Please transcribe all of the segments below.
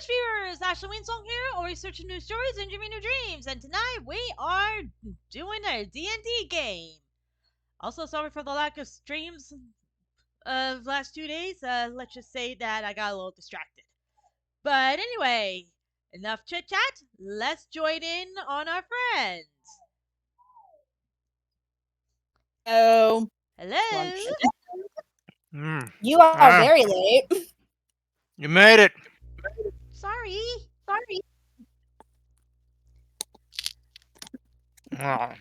viewers, Ashley Winsong here, always searching new stories and dreaming new dreams. And tonight we are doing a D&D game. Also, sorry for the lack of streams of last 2 days. Let's just say that I got a little distracted. But anyway, enough chit chat. Let's join in on our friends. Oh, Hello. You are very late. You made it. Sorry. Oh,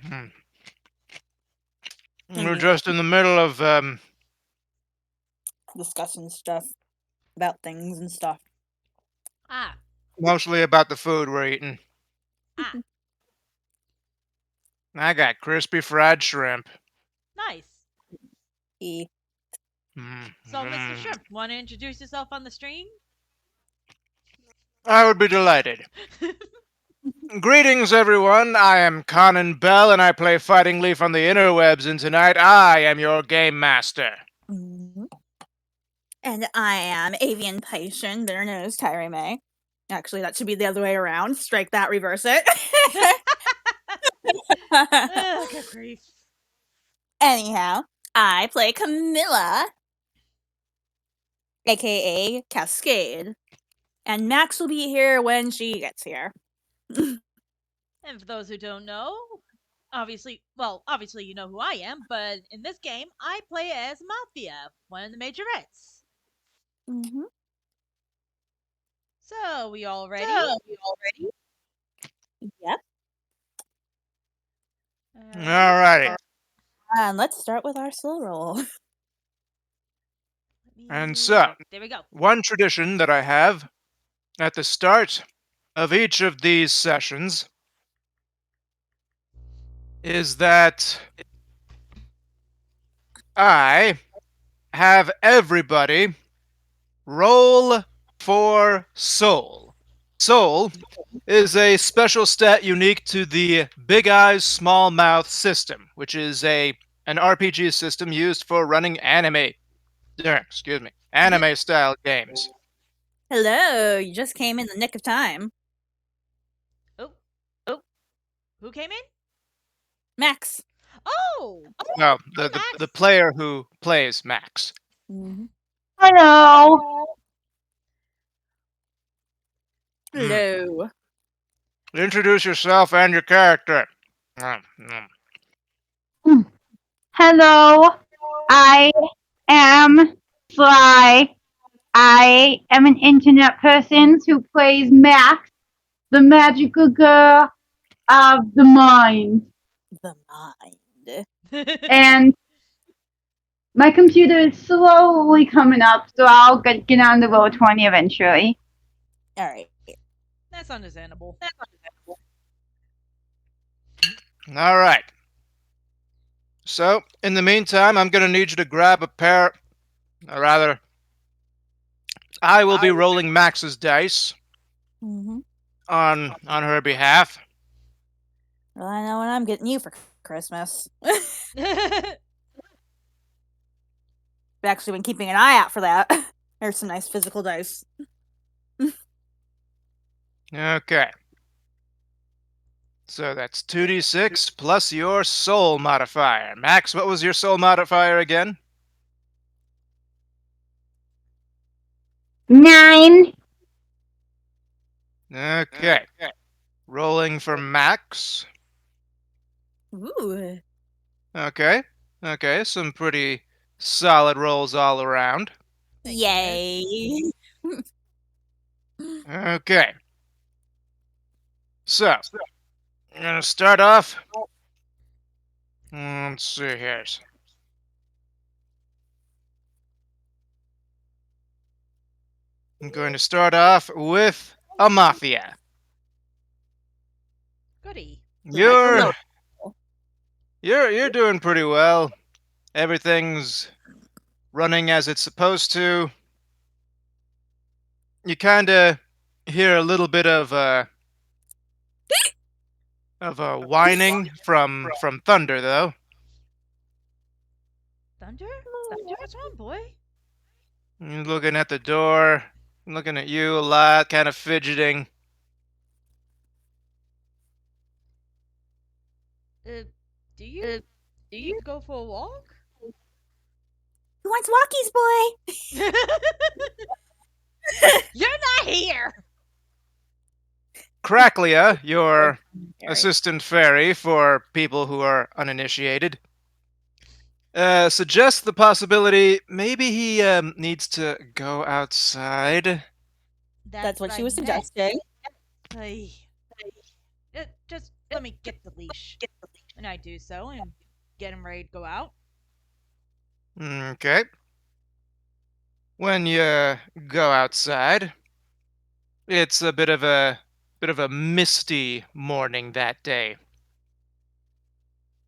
We're just in the middle of Discussing stuff about things and stuff. Ah. mostly about the food we're eating. Ah. I got crispy fried shrimp. Nice. E. So, Mr. Shrimp, want to introduce yourself on the stream? I would be delighted. Greetings, everyone. I am Conan Bell, and I play Fighting Leaf on the interwebs, and tonight I am your game master. And I am Avian Python, better known as Tyree May. Actually, that should be the other way around. Strike that, reverse it. Good grief. Anyhow, I play Camilla, aka Cascade. And Max will be here when she gets here. And for those who don't know, obviously you know who I am, but in this game, I play as Mafia, one of the Majorettes. So, we all ready? Yep. Alrighty. And let's start with our slow roll. And so, there we go. One tradition that I have at the start of each of these sessions is that I have everybody roll for soul. Soul is a special stat unique to the Big Eyes Small Mouth system, which is an RPG system used for running anime style games. Hello, you just came in the nick of time. Oh. Who came in? Max. Oh! No, the player who plays Max. Hello. Hello. Introduce yourself and your character. Hello. I am Sly. I am an internet person who plays Max, the magical girl of the mind. The mind. And my computer is slowly coming up, so I'll get on the roll 20 eventually. All right. That's understandable. All right. So, in the meantime, I'm going to need you to grab a pair, or rather, I will be rolling Max's dice on her behalf. Well, I know what I'm getting you for Christmas. I've actually been keeping an eye out for that. There's some nice physical dice. Okay. So that's 2d6 plus your soul modifier. Max, what was your soul modifier again? 9. Okay. Rolling for Max. Ooh. Okay, some pretty solid rolls all around. Yay. Okay. So, I'm going to start off. Let's see here. I'm going to start off with a Mafia. Goody. You're doing pretty well. Everything's running as it's supposed to. You kind of hear a little bit of whining from Thunder, though. Thunder? What's wrong, boy? You're looking at the door. Looking at you a lot, kind of fidgeting. Uh, do you need to go for a walk? Who wants walkies, boy? You're not here. Cracklia, your Fairy. assistant fairy for people who are uninitiated, suggests the possibility maybe he needs to go outside. That's what I she was meant. suggesting. I, just let me get the leash. And I do so and get him ready to go out. Okay. When you go outside, it's a bit of a misty morning that day.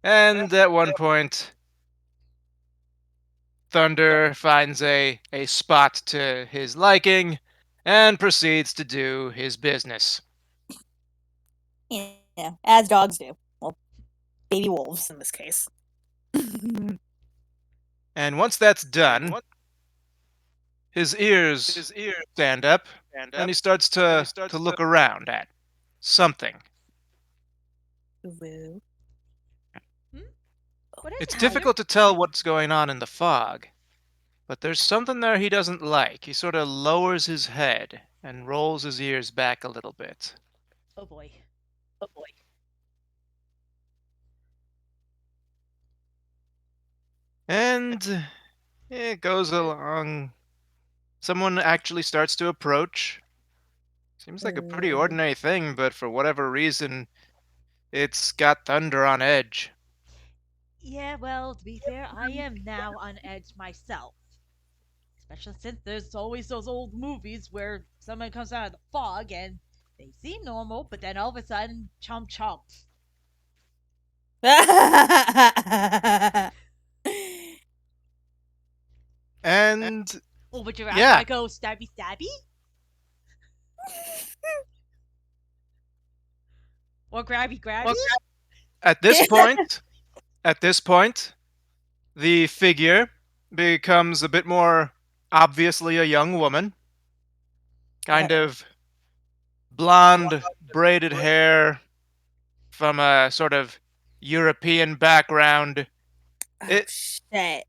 And at one point, Thunder finds a spot to his liking and proceeds to do his business. Yeah, as dogs do. Well, baby wolves in this case. And once that's done, his ears stand up and he starts to look around at something. Woo. Hmm? What is It's it, Thunder? difficult to tell what's going on in the fog, but there's something there he doesn't like. He sort of lowers his head and rolls his ears back a little bit. Oh boy. And it goes along. Someone actually starts to approach. Seems like a pretty ordinary thing, but for whatever reason, it's got Thunder on edge. Yeah, well, to be fair, I am now on edge myself. Especially since there's always those old movies where someone comes out of the fog and they seem normal, but then all of a sudden, chomp chomp. And Oh, would you rather yeah, I go stabby stabby? Or grabby grabby? at this point, at this point, the figure becomes a bit more obviously a young woman. Kind of blonde, braided hair from a sort of European background. Oh, It. shit.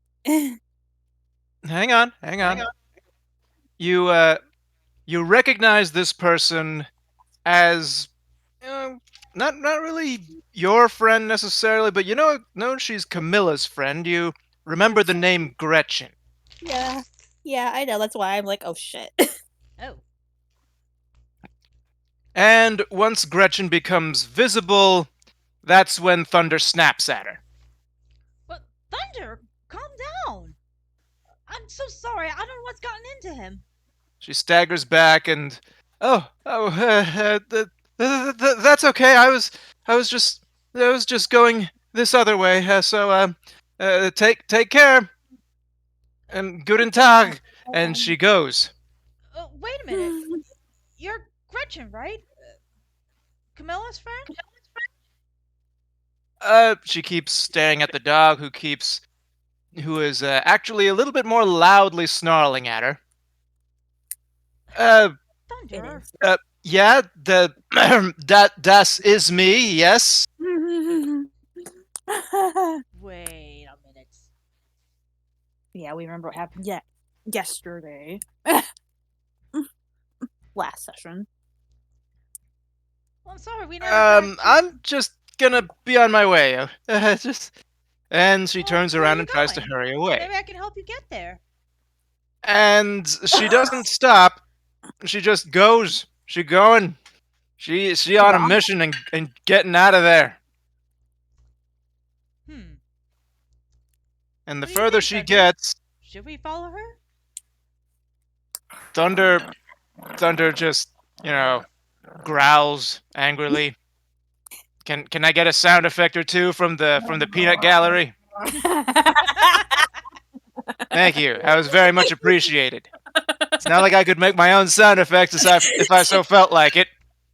Hang on, hang on. You you recognize this person as not really your friend necessarily, but know she's Camilla's friend. You remember the name Gretchen. Yeah. Yeah, I know. That's why I'm like, oh shit. Oh. And once Gretchen becomes visible, that's when Thunder snaps at her. But Thunder, calm down. I'm so sorry. I don't know what's gotten into him. She staggers back and, that's okay. I was just going this other way. Take care and guten Tag. And she goes. Wait a minute. You're Gretchen, right? Camilla's friend? She keeps staring at the dog, who is actually a little bit more loudly snarling at her. Thunder. Yeah, das is me. Yes. Wait a minute. Yeah, we remember what happened yesterday. Last session. Well, I'm sorry, we never. I'm just gonna be on my way. And she Well, turns where are around you and tries to going? hurry away. Maybe I can help you get there. And she doesn't stop. She just goes. She going. She on a mission and getting out of there. Hmm. And the What do you further think, she Thunder? gets, Should we follow her? Thunder just, growls angrily. Can I get a sound effect or two from the peanut gallery? Thank you. That was very much appreciated. It's not like I could make my own sound effects if I so felt like it.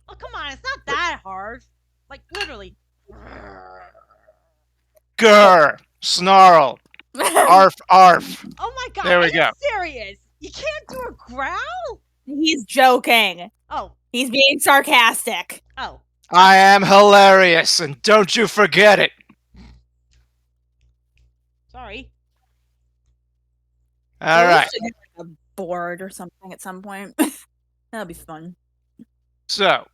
Oh, come on, it's not that hard. Like, literally. Grr, snarl, arf, arf. Oh my god, There we are you go. serious? You can't do a growl? He's joking. Oh, He's being sarcastic. oh. I am hilarious, and don't you forget it. Sorry. All Well, we right. should get like a board or something at some point. That'll be fun. So,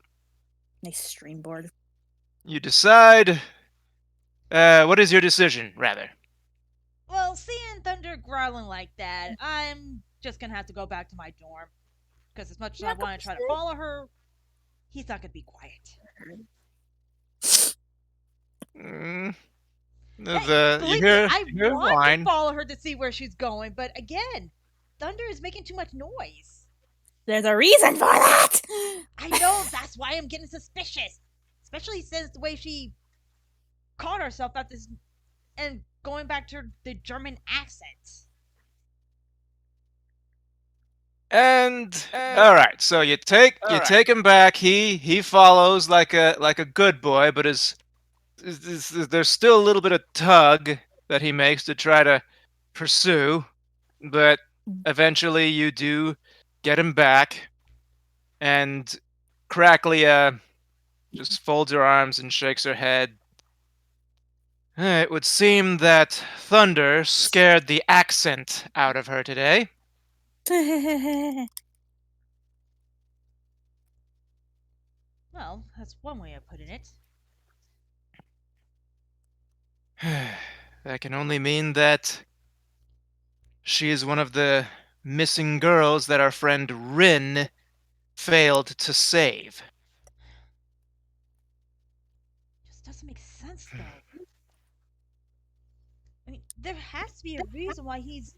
Nice stream board. you decide. What is your decision, rather? Well, seeing Thunder growling like that, I'm just gonna have to go back to my dorm. Because as much as I want to try to follow her, he's not gonna be quiet. Mm, Hey, you believe hear, me, I you hear want line. to follow her to see where she's going, but again, Thunder is making too much noise. There's a reason for that. I know, that's why I'm getting suspicious. Especially since the way she caught herself at this and going back to the German accent. And all right, so you take him back. He follows like a good boy, but there's still a little bit of tug that he makes to try to pursue, but eventually you do get him back, and Crackly just folds her arms and shakes her head. It would seem that Thunder scared the accent out of her today. Well, that's one way of putting it. That can only mean that she is one of the missing girls that our friend Rin failed to save. Just doesn't make sense, though. I mean, there has to be a reason why he's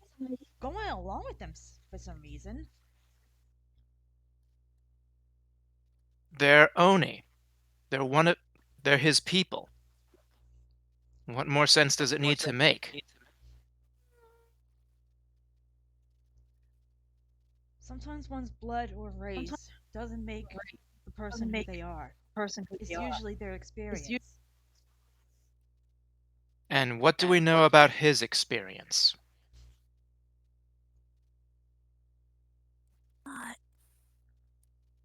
going along with them for some reason. They're Oni. They're his people. What more sense does it need to make? Sometimes one's blood or race doesn't make the person who they are. It's usually their experience. And what do we know about his experience?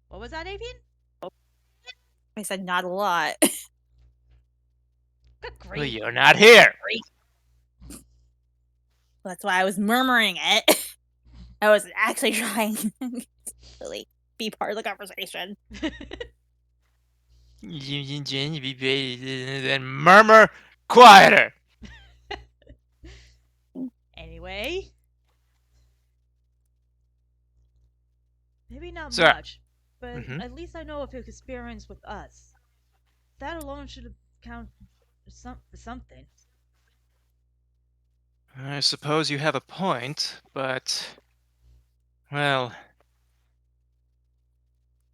What was that, Avian? I said not a lot. Good Well, grief. you're not here. That's why I was murmuring it. I was actually trying to really be part of the conversation. Then murmur quieter. Anyway. Maybe not Sir. much, but Mhm. at least I know of his experience with us. That alone should count for something. I suppose you have a point, but well,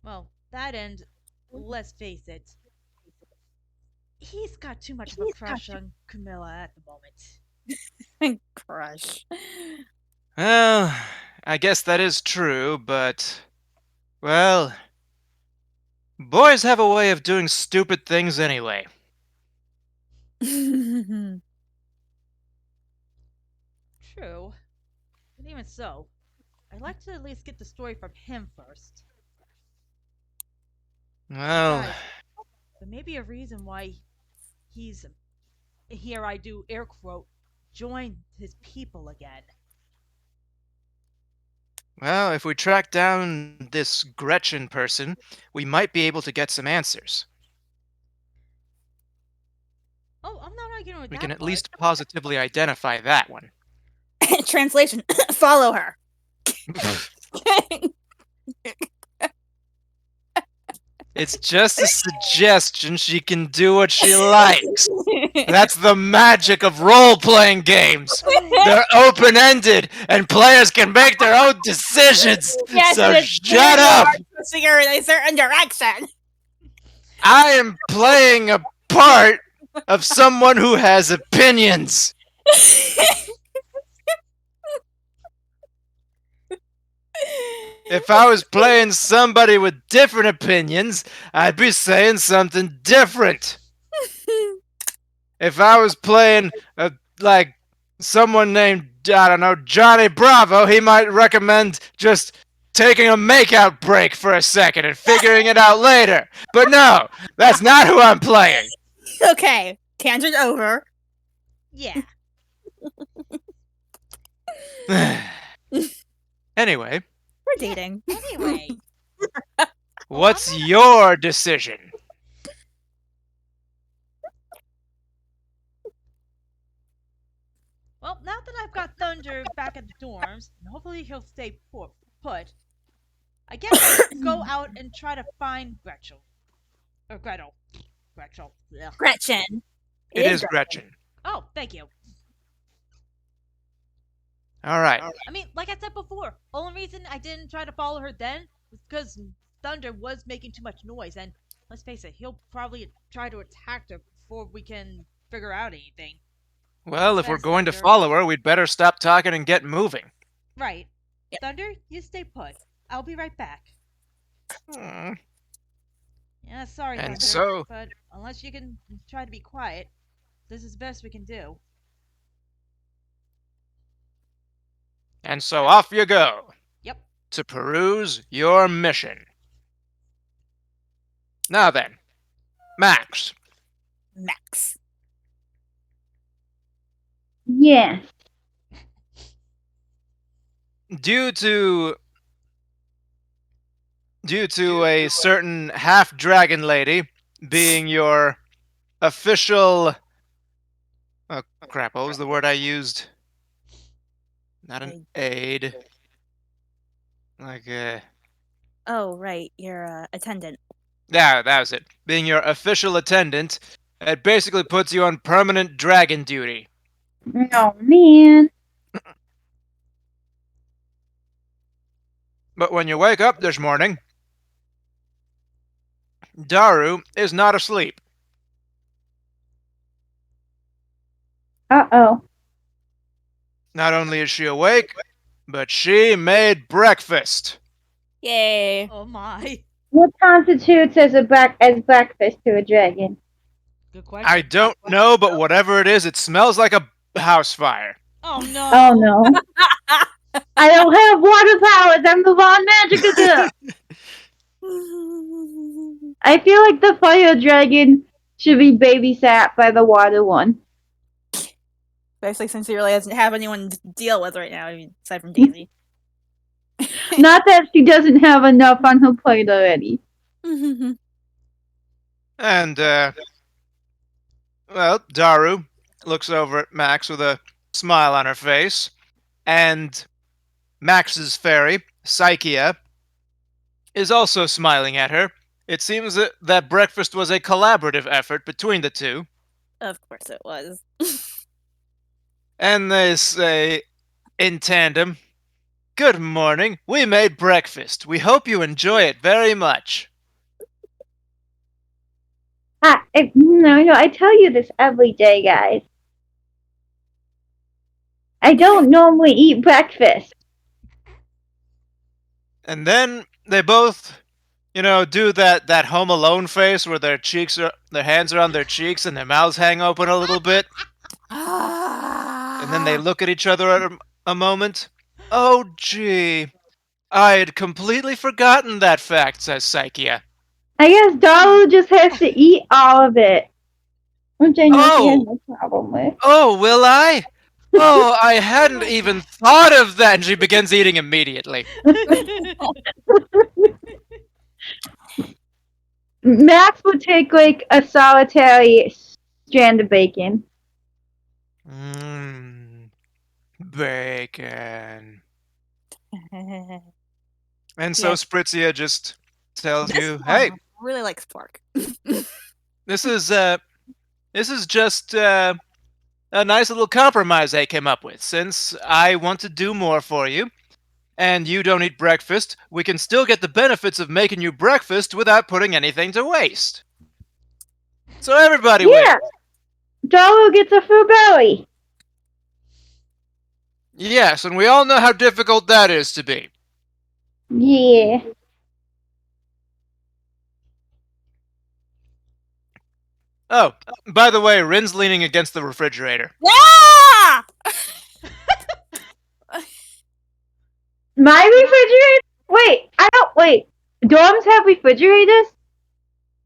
Well, that and let's face it, he's got too much of a crush on Camilla at the moment. Crush. well, I guess that is true, but well, boys have a way of doing stupid things anyway. True. But even so, I'd like to at least get the story from him first. Well, Besides, there may be a reason why he's, here I do air quote, joined his people again. well, if we track down this Gretchen person, we might be able to get some answers. Oh, I'm not arguing with We that can at part. least positively identify that one. Translation: follow her. It's just a suggestion. She can do what she likes. That's the magic of role-playing games. They're open-ended, and players can make their own decisions. Yes, So it's shut up! Steer in a certain direction. I am playing a part of someone who has opinions. If I was playing somebody with different opinions, I'd be saying something different. If I was playing like someone named, I don't know, Johnny Bravo, he might recommend just taking a makeout break for a second and figuring it out later. But no, that's not who I'm playing. Okay, tangent over. Yeah. Anyway, We're dating. Anyway. what's I'm not- your decision? Well, now that I've got Thunder back at the dorms, and hopefully he'll stay put, I guess I'll go out and try to find Gretchel. Or Gretel. Gretchel. Ugh. Gretchen. It is Gretchen. Oh, thank you. All right. I mean, like I said before, only reason I didn't try to follow her then was because Thunder was making too much noise, and let's face it, he'll probably try to attack her before we can figure out anything. Well, if we're Thanks, going to Thunder. follow her, we'd better stop talking and get moving. Right. Yep. Thunder, you stay put. I'll be right back. Hmm. Yeah, sorry, And Thunder, so- but unless you can try to be quiet, this is the best we can do. And so off you go Yep. to peruse your mission. Now then, Max, Max. Yes. due to a certain half dragon lady being your official oh crap, what was the word I used? Not an aide. Like Oh, right. You're attendant. yeah, that was it. Being your official attendant, it basically puts you on permanent dragon duty. Oh man. But when you wake up this morning, Daru is not asleep. Uh-oh. Not only is she awake, but she made breakfast. Yay. Oh my. What constitutes as breakfast to a dragon? Good question. I don't know, but whatever it is, it smells like a house fire. Oh no. Oh no. I don't have water powers. I'm the Von Magica. I feel like the fire dragon should be babysat by the water one. Especially since he really doesn't have anyone to deal with right now, aside from Daisy. Not that she doesn't have enough on her plate already. And, well, Daru looks over at Max with a smile on her face, and Max's fairy, Psychia, is also smiling at her. It seems that breakfast was a collaborative effort between the two. Of course it was. And they say, in tandem, "Good morning. We made breakfast. We hope you enjoy it very much." No, I tell you this every day, guys. I don't normally eat breakfast. And then they both, do that Home Alone face where their hands are on their cheeks and their mouths hang open a little bit. And then they look at each other at a moment. "Oh, gee. I had completely forgotten that fact," says Psychia. I guess Daru just has to eat all of it. Which I know she has Oh. no problem with. "Oh, will I? Oh, I hadn't even thought of that." And she begins eating immediately. Max would take like a solitary strand of bacon. Mmm. Bacon. And so Yeah. Spritzia just tells This you, one "Hey, really likes pork. this is just a nice little compromise I came up with. Since I want to do more for you, and you don't eat breakfast, we can still get the benefits of making you breakfast without putting anything to waste. So everybody Yeah. wins." Daru gets a full belly. Yes, and we all know how difficult that is to be. Yeah. Oh, by the way, Rin's leaning against the refrigerator. Yeah! My refrigerator? Wait, I don't. Wait. Dorms have refrigerators?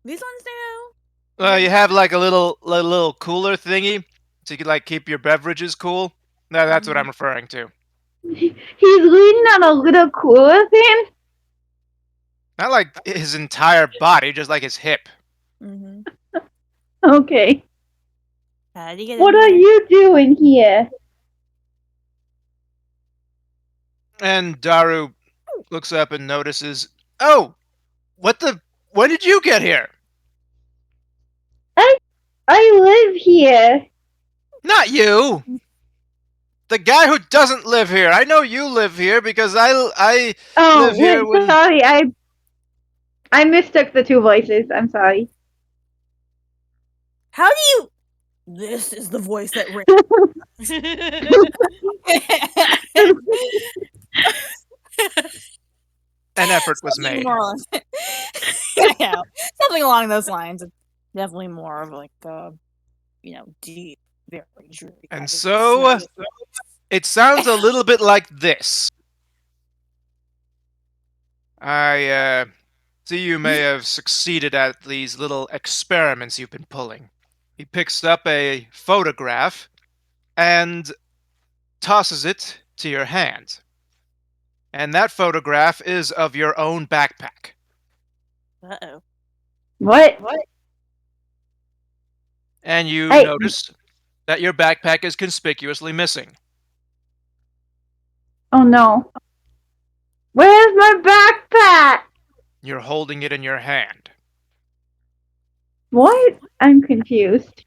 These ones do. You have like a little cooler thingy, so you can like keep your beverages cool. No, that's what I'm referring to. He's leaning on a little cooler thing? Not like his entire body, just like his hip. Mm-hmm. Okay. How do you get What in are there? you doing here? And Daru looks up and notices, oh, what the? When did you get here? I live here. Not you. The guy who doesn't live here. I know you live here because I Oh, live here wait, when. sorry. I mistook the two voices. I'm sorry. How do you? This is the voice that rings. An effort was Something made. more or less. Yeah, something along those lines. It's definitely more of like a, deep, very dreary. And kind of so serious- it sounds a little bit like this. I see you may have succeeded at these little experiments you've been pulling. He picks up a photograph and tosses it to your hand. And that photograph is of your own backpack. Uh-oh. What? And you I. notice that your backpack is conspicuously missing. Oh no. Where's my backpack? You're holding it in your hand. What? I'm confused.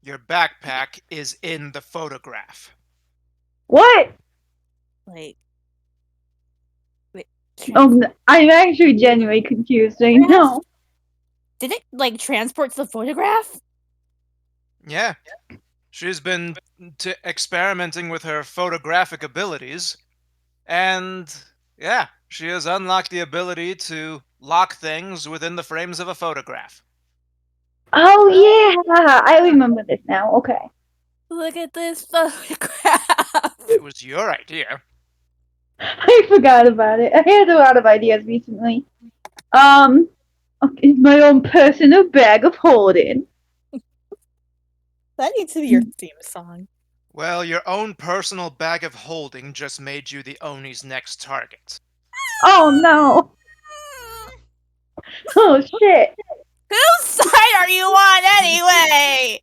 Your backpack is in the photograph. What? Like, wait. Oh, no, I'm actually genuinely confused right now. Did it like transports the photograph? Yeah. She's been experimenting with her photographic abilities. And yeah, she has unlocked the ability to lock things within the frames of a photograph. Oh yeah, I remember this now. Okay. Look at this photograph. It was your idea. I forgot about it. I had a lot of ideas recently. Okay, my own personal bag of holding. That needs to be your theme song. Well, your own personal bag of holding just made you the Oni's next target. Oh no. Oh shit. Whose side are you on anyway?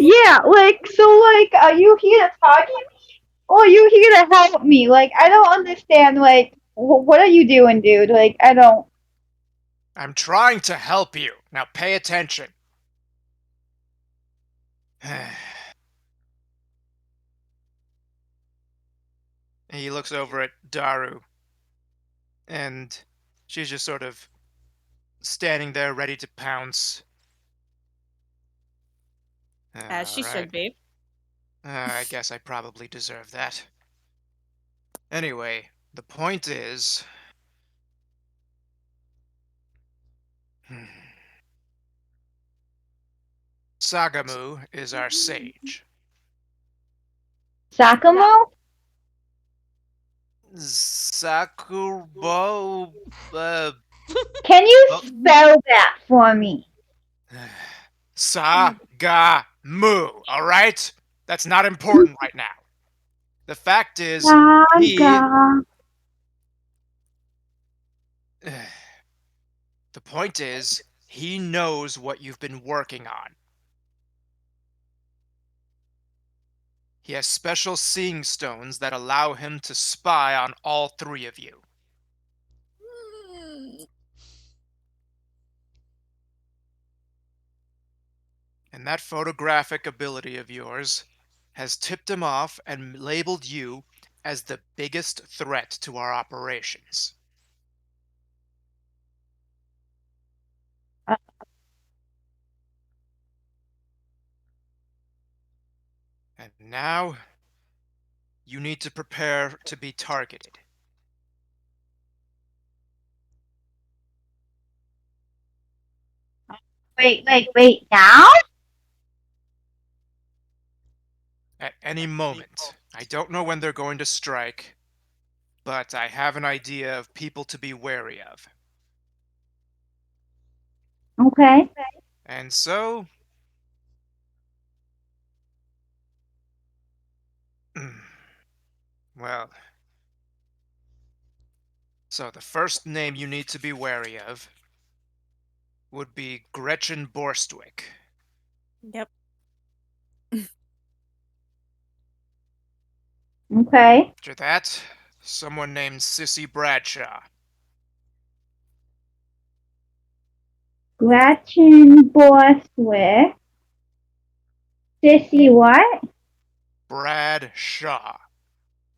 Yeah, are you here to target me? Or are you here to help me? Like, I don't understand, what are you doing, dude? Like, I don't. I'm trying to help you. Now pay attention. He looks over at Daru, and she's just sort of standing there ready to pounce. As she All right. should be. I guess I probably deserve that. Anyway, the point is. Sagamu is our sage. Sakamoto? Sakubo. Can you Oh. spell that for me? Sagamu, alright? That's not important right now. The fact is, he. Saga. The point is, he knows what you've been working on. He has special seeing stones that allow him to spy on all three of you. And that photographic ability of yours has tipped him off and labeled you as the biggest threat to our operations. And now, you need to prepare to be targeted. Wait, now? At any moment, I don't know when they're going to strike, but I have an idea of people to be wary of. Okay. And so, well, so the first name you need to be wary of would be Gretchen Borstwick. Yep. Okay. After that, someone named Sissy Bradshaw. Gretchen Borstwick. Sissy what? Bradshaw.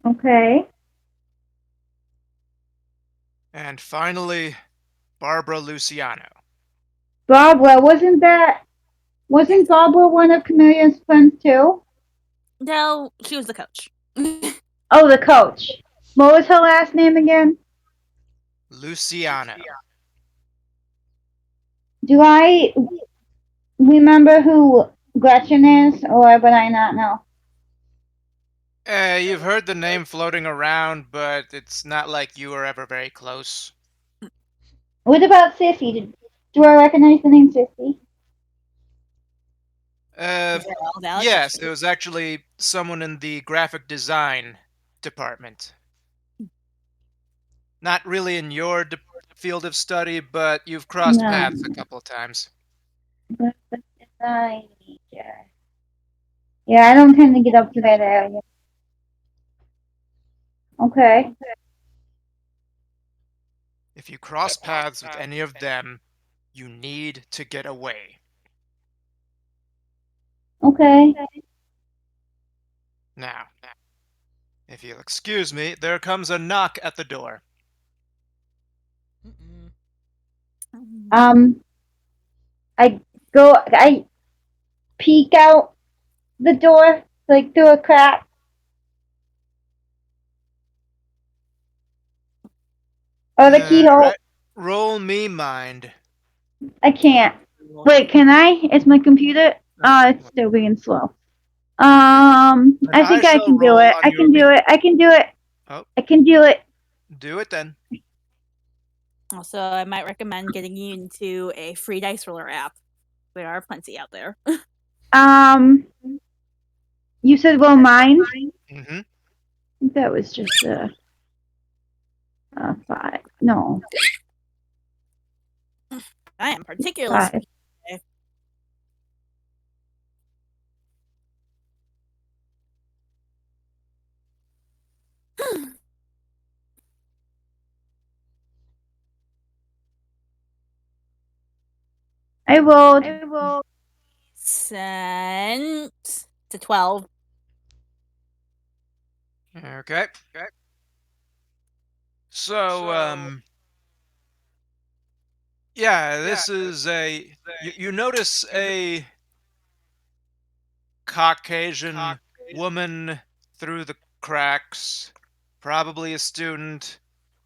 Okay. And finally, Barbara Luciano. Barbara, wasn't Barbara one of Chameleon's friends too? No, she was the coach. Oh, the coach. What was her last name again? Luciano. Do I remember who Gretchen is, or would I not know? You've heard the name floating around, but it's not like you were ever very close. What about Sissy? Do I recognize the name Sissy? Yes, it was actually someone in the graphic design department. Not really in your field of study, but you've crossed No. paths a couple of times. Yeah, I don't tend to get up to that area. Okay. If you cross paths with any of them, you need to get away. Okay. Now, if you'll excuse me, there comes a knock at the door. Mm-mm. I peek out the door, like through a crack. Or the keyhole. Right. Roll me mind. I can't. Wait, can I? Is my computer? It's still being slow. I think I shall can do roll it. on I your can do it. I can do it. Oh. I can do it. Do it then. Also, I might recommend getting you into a free dice roller app. There are plenty out there. You said roll mine? Mm-hmm. That was just a 5. No, I am particularly 5. I rolled. Sent to 12. Okay. So, yeah, this is a. You notice a Caucasian woman through the cracks, probably a student.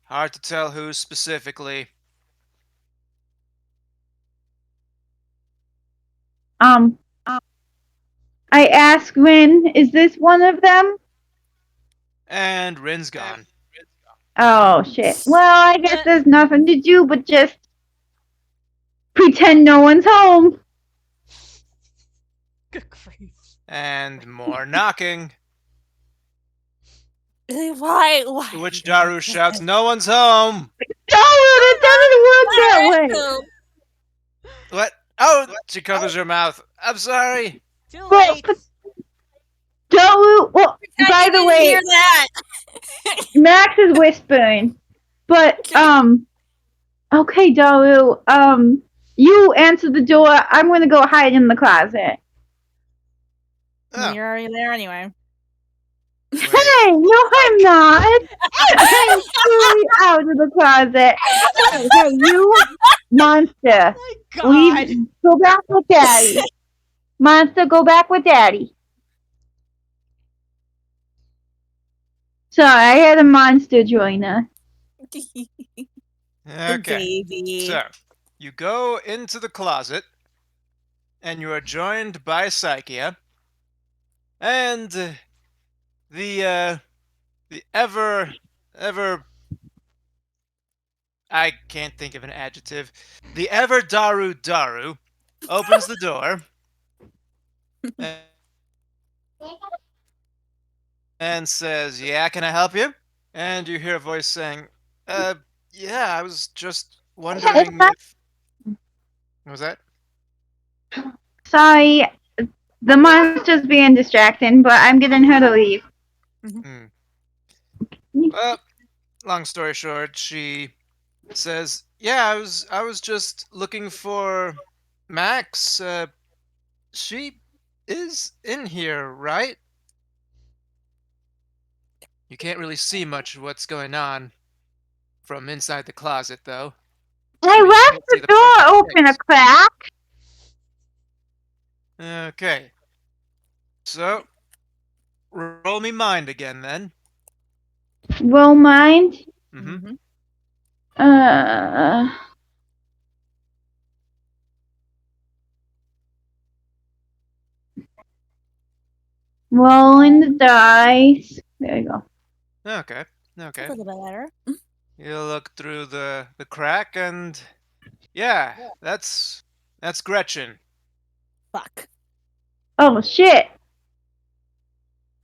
Hard to tell who specifically. I ask Rin, is this one of them? And Rin's gone. Oh shit. Well, I guess there's nothing to do but just pretend no one's home. Good grief. And more knocking. Why? To which Daru shouts, "No one's home!" No, it doesn't work that way. What? Oh, she covers her mouth. I'm sorry. Too Well, late. Dalu, well, I by the didn't way, hear that. Max is whispering. But, okay, Dalu, you answer the door. I'm gonna go hide in the closet. Oh, You're already there anyway. wait. Hey, no, I'm not. I'm fully out of the closet. Hey, you monster. Oh my god. Go back with Daddy. Monster, go back with Daddy. Sorry, I had a monster join us. Okay. Baby. So, you go into the closet, and you are joined by Psychia, and the ever I can't think of an adjective. The ever Daru opens the door and says, "Yeah, can I help you?" And you hear a voice saying, "Uh, yeah, I was just wondering if." What was that? Sorry, the monster's being distracting, but I'm getting her to leave. Hmm. Well, long story short, she says, "Yeah, I was just looking for Max. She is in here, right? You can't really see much of what's going on from inside the closet, though. I I mean, you left can't see the the parts of door her open a face." crack. Okay, so roll me mind again, then. Will mind? Mm-hmm. Uh, rolling the dice. There you go. Okay. That's Okay. a little bit better. You look through the crack, and yeah, that's Gretchen. Fuck. Oh shit.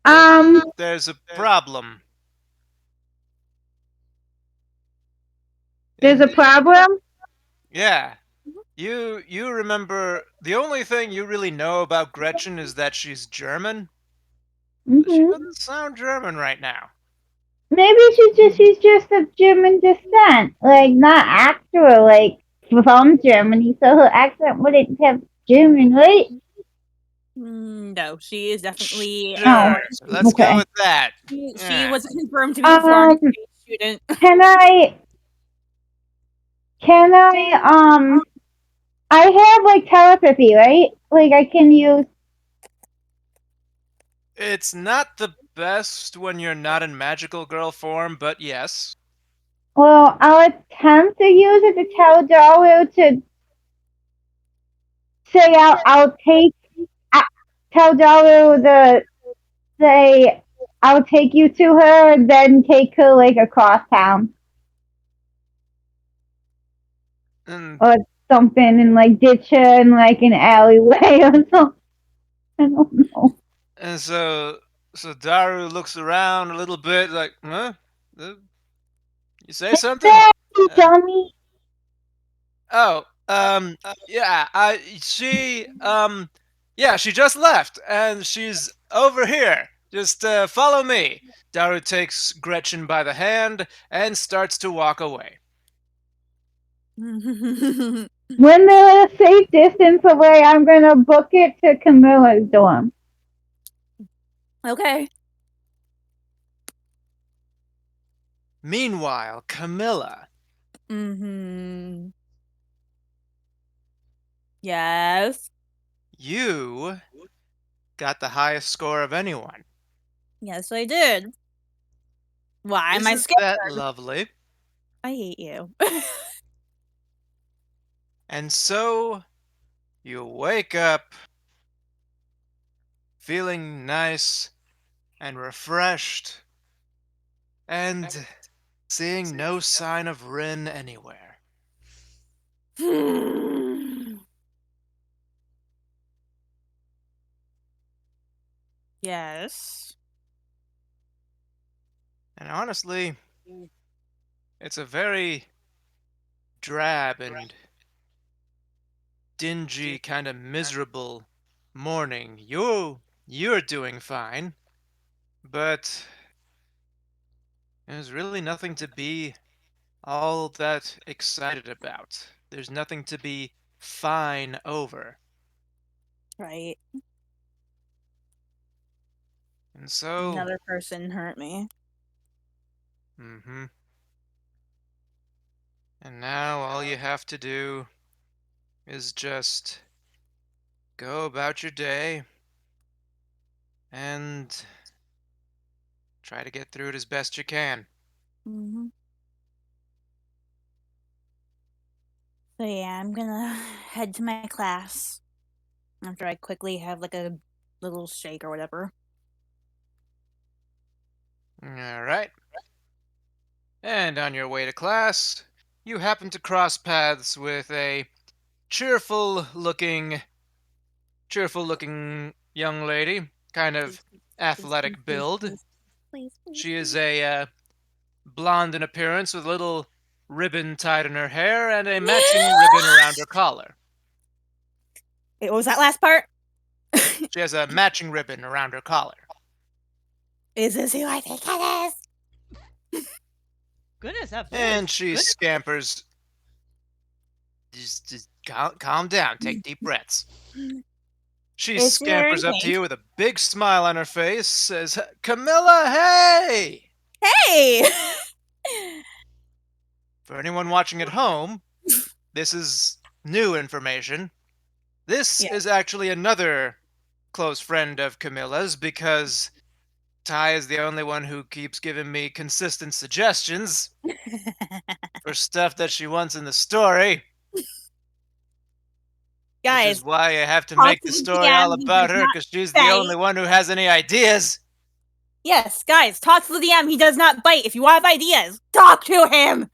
But Um, there's a problem. there's a In problem. Yeah, you remember the only thing you really know about Gretchen is that she's German, but she Mhm. doesn't sound German right now. Maybe she's just of German descent, like not actual, like from Germany, so her accent wouldn't have German, right? No, she is definitely Oh, Sure, let's go okay. with that. she Yeah. was confirmed to be a foreign Um, exchange student. can I I have like telepathy, right? Like I can use. It's not the best when you're not in magical girl form, but yes. Well, I'll attempt to use it to tell Daru to say I, tell Daru to say I'll take you to her and then take her like across town And or something and like ditch her in like an alleyway or something. I don't know. and so Daru looks around a little bit like, huh? Uh, You say something? Hey, you Uh, dummy. Oh, yeah, yeah, she just left, and she's over here. Just follow me. Daru takes Gretchen by the hand and starts to walk away. When they're a safe distance away, I'm gonna book it to Camilla's dorm. Okay. Meanwhile, Camilla, Mm-hmm. Yes. you got the highest score of anyone. Yes, I did. Why am I Isn't scared? that lovely? I hate you. And so you wake up feeling nice and refreshed and seeing no sign of Rin anywhere. Yes. And honestly, it's a very drab and dingy, kind of miserable morning. You're doing fine, but there's really nothing to be all that excited about. There's nothing to be fine over. Right. And so, Another person hurt me. mhm. And now all you have to do is just go about your day and try to get through it as best you can. Mm-hmm. So yeah, I'm gonna head to my class after I quickly have like a little shake or whatever. All right. And on your way to class, you happen to cross paths with a cheerful-looking, cheerful-looking young lady, kind Please, of please, please, athletic please, build. please, please, please, She is please. a blonde in appearance with a little ribbon tied in her hair and a matching ribbon around her collar. Wait, what was that last part? She has a matching ribbon around her collar. Is this who I think it is? Goodness, that voice. And she scampers. Just calm down. Take deep breaths. She Is she wearing scampers up to pink? you with a big smile on her face, says, Camilla, hey! Hey! For anyone watching at home, this is new information. This Yeah. is actually another close friend of Camilla's because Ty is the only one who keeps giving me consistent suggestions for stuff that she wants in the story, which is Guys, why I have to talk make to the the story DM. all He about does her not because she's the bite. only one who has any ideas. Yes, guys, talk to the DM. He does not bite. If you have ideas, talk to him.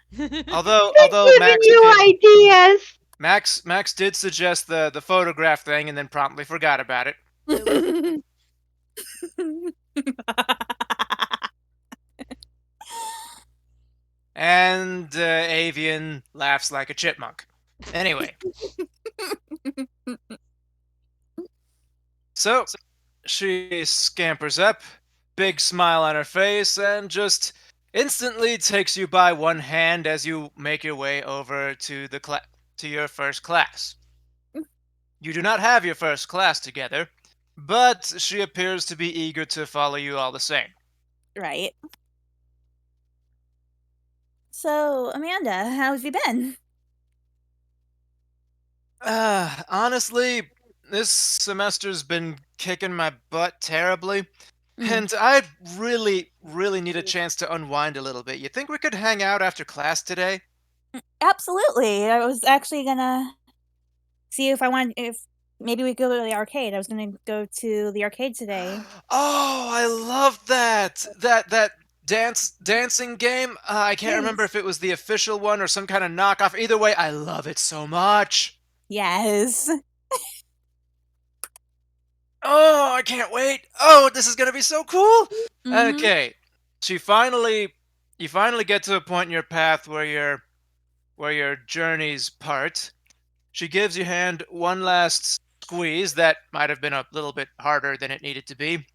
Although Giving you ideas. Max did suggest the photograph thing and then promptly forgot about it. And Avian laughs like a chipmunk. Anyway, so she scampers up, big smile on her face, and just instantly takes you by one hand as you make your way over to to your first class. You do not have your first class together, but she appears to be eager to follow you all the same. Right. So, Amanda, how have you been? Honestly, this semester's been kicking my butt terribly, Mm. and I really need a chance to unwind a little bit. You think we could hang out after class today? Absolutely. I was actually gonna see if maybe we go to the arcade. I was gonna go to the arcade today. Oh, I love that! That dancing game. I can't remember Yes. if it was the official one or some kind of knockoff. Either way, I love it so much. Yes. Oh, I can't wait. Oh, this is gonna be so cool. Mm-hmm. Okay, she finally, you finally get to a point in your path where your journeys part. She gives your hand one last squeeze that might have been a little bit harder than it needed to be,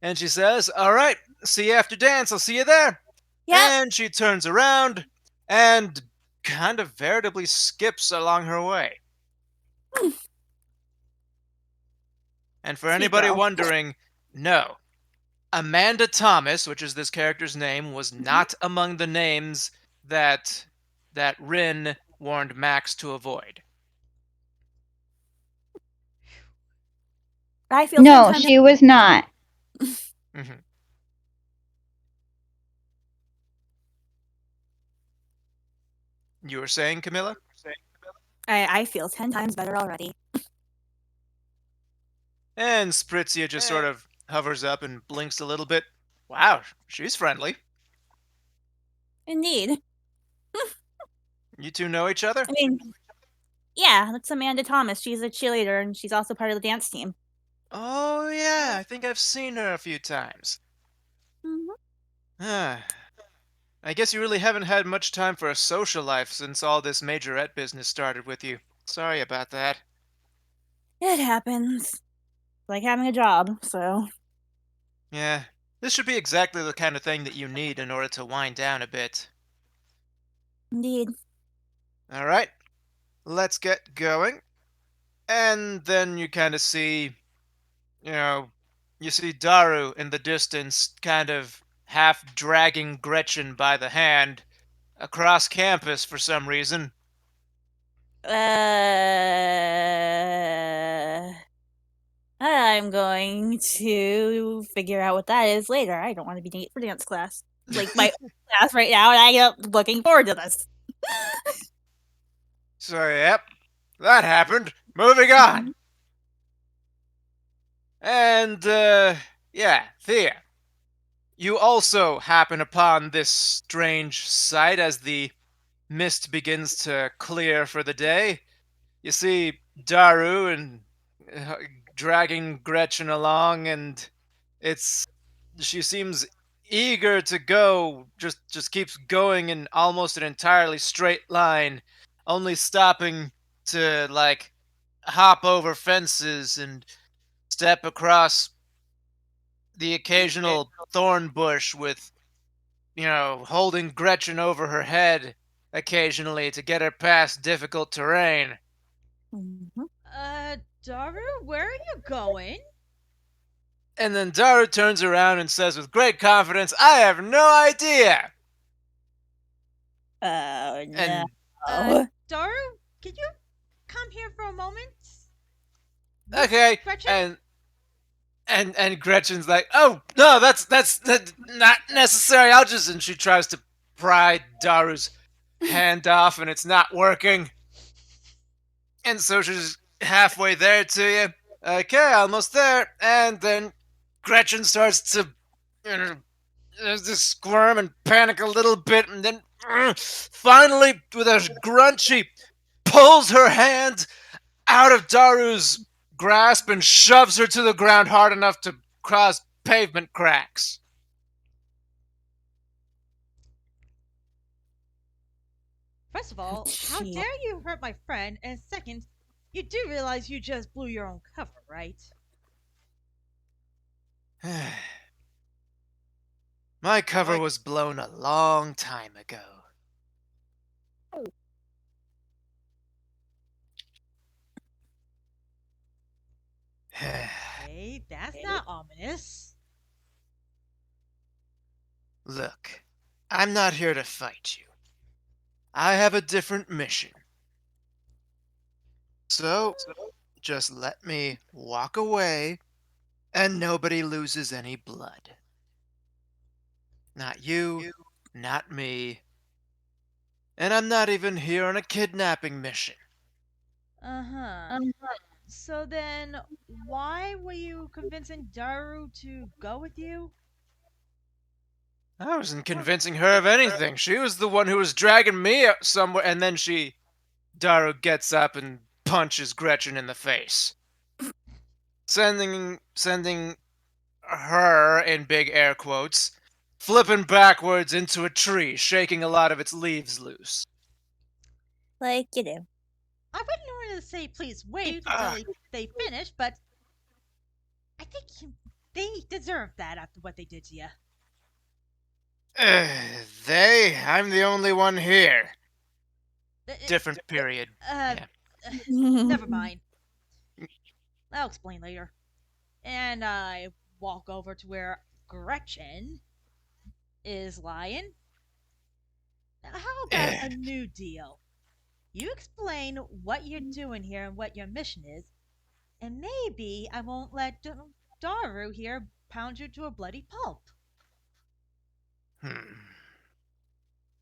and she says, "All right, see you after dance. I'll see you there." Yep. And she turns around and kind of veritably skips along her way. And for Sweet anybody girl. wondering, no, Amanda Thomas, which is this character's name, was Mhm. not among the names that Rin warned Max to avoid. I feel 10 No, times. she was not. Mhm. You were saying, Camilla? I feel 10 times better already. And Spritzia just sort of hovers up and blinks a little bit. Wow, she's friendly. Indeed. You two know each other? I mean, yeah, that's Amanda Thomas. She's a cheerleader and she's also part of the dance team. Oh, yeah, I think I've seen her a few times. Mhm. Ah, I guess you really haven't had much time for a social life since all this majorette business started with you. Sorry about that. It happens. Like having a job, so. Yeah, this should be exactly the kind of thing that you need in order to wind down a bit. Indeed. All right, let's get going. And then you kind of see, you know, you see Daru in the distance, kind of half dragging Gretchen by the hand across campus for some reason. I'm going to figure out what that is later. I don't want to be late for dance class. Like my class right now, and I am looking forward to this. So, yep, that happened. Moving on. And, yeah, Thea. You also happen upon this strange sight as the mist begins to clear for the day. You see Daru and uh, dragging Gretchen along, and it's she seems eager to go. Just keeps going in almost an entirely straight line, only stopping to like hop over fences and step across the occasional thorn bush with holding Gretchen over her head occasionally to get her past difficult terrain. Mhm. Daru, where are you going? And then Daru turns around and says with great confidence, I have no idea! Oh And no. Daru, can you come here for a moment? Miss okay, Gretchen? and Gretchen's like, oh no, that's not necessary. I'll just and she tries to pry Daru's hand off and it's not working. And so she's halfway there to you. Okay, almost there. And then Gretchen starts to just squirm and panic a little bit, and then finally, with a grunt, she pulls her hand out of Daru's grasp and shoves her to the ground hard enough to cause pavement cracks. First of all, how She. dare you hurt my friend? And second, you do realize you just blew your own cover, right? My cover was blown a long time ago. Hey, that's not ominous. Look, I'm not here to fight you. I have a different mission. So, just let me walk away and nobody loses any blood. Not you, not me, and I'm not even here on a kidnapping mission. Uh huh. So then, why were you convincing Daru to go with you? I wasn't convincing her of anything. She was the one who was dragging me up somewhere, and then Daru gets up and punches Gretchen in the face, sending her in big air quotes flipping backwards into a tree, shaking a lot of its leaves loose. Like you do. I wouldn't normally say please wait until they finish, but I think they deserve that after what they did to you. I'm the only one here. Uh, Different period. uh, Yeah. Never mind. I'll explain later. And I walk over to where Gretchen is lying. Now, how about a new deal? You explain what you're doing here and what your mission is, and maybe I won't let Daru here pound you to a bloody pulp.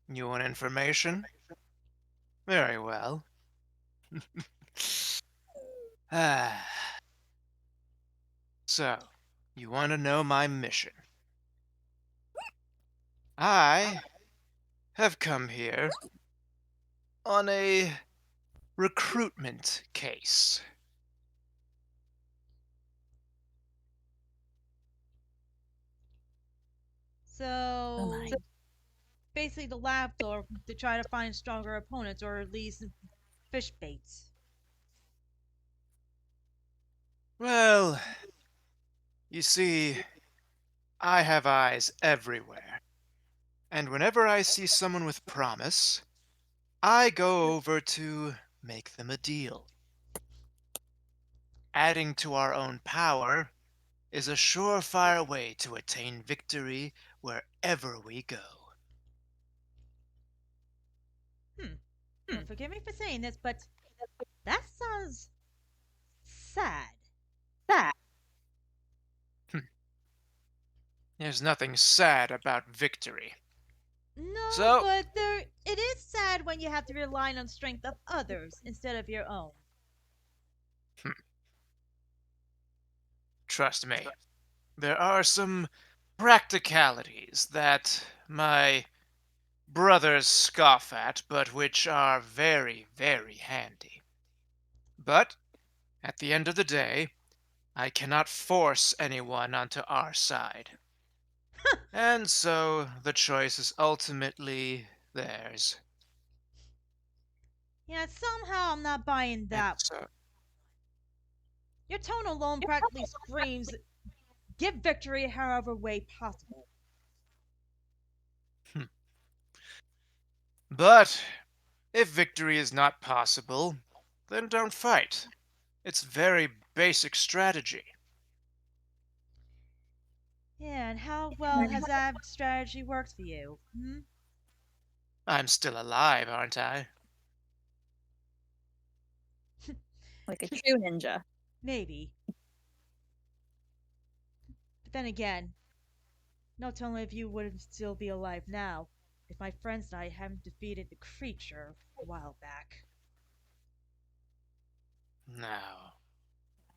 You want information? Very well. So, you want to know my mission? I have come here on a recruitment case. Oh So, my. basically, the lab door to try to find stronger opponents or at least fish baits. Well, you see, I have eyes everywhere. And whenever I see someone with promise, I go over to make them a deal. Adding to our own power is a surefire way to attain victory wherever we go. Well, forgive me for saying this, but that sounds sad. There's nothing sad about victory. No, So, but it is sad when you have to rely on the strength of others instead of your own. trust me, there are some practicalities that my brothers scoff at, but which are very, very handy. But at the end of the day, I cannot force anyone onto our side. And so the choice is ultimately theirs. Yeah, somehow I'm not buying And that one. so, Your tone alone practically screams, get victory however way possible. hmm. But if victory is not possible, then don't fight. It's very basic strategy. Yeah, and how well has that strategy worked for you? Hmm? I'm still alive, aren't I? Like a true ninja. Maybe. But then again, no telling if you would still be alive now if my friends and I hadn't defeated the creature a while back. Now,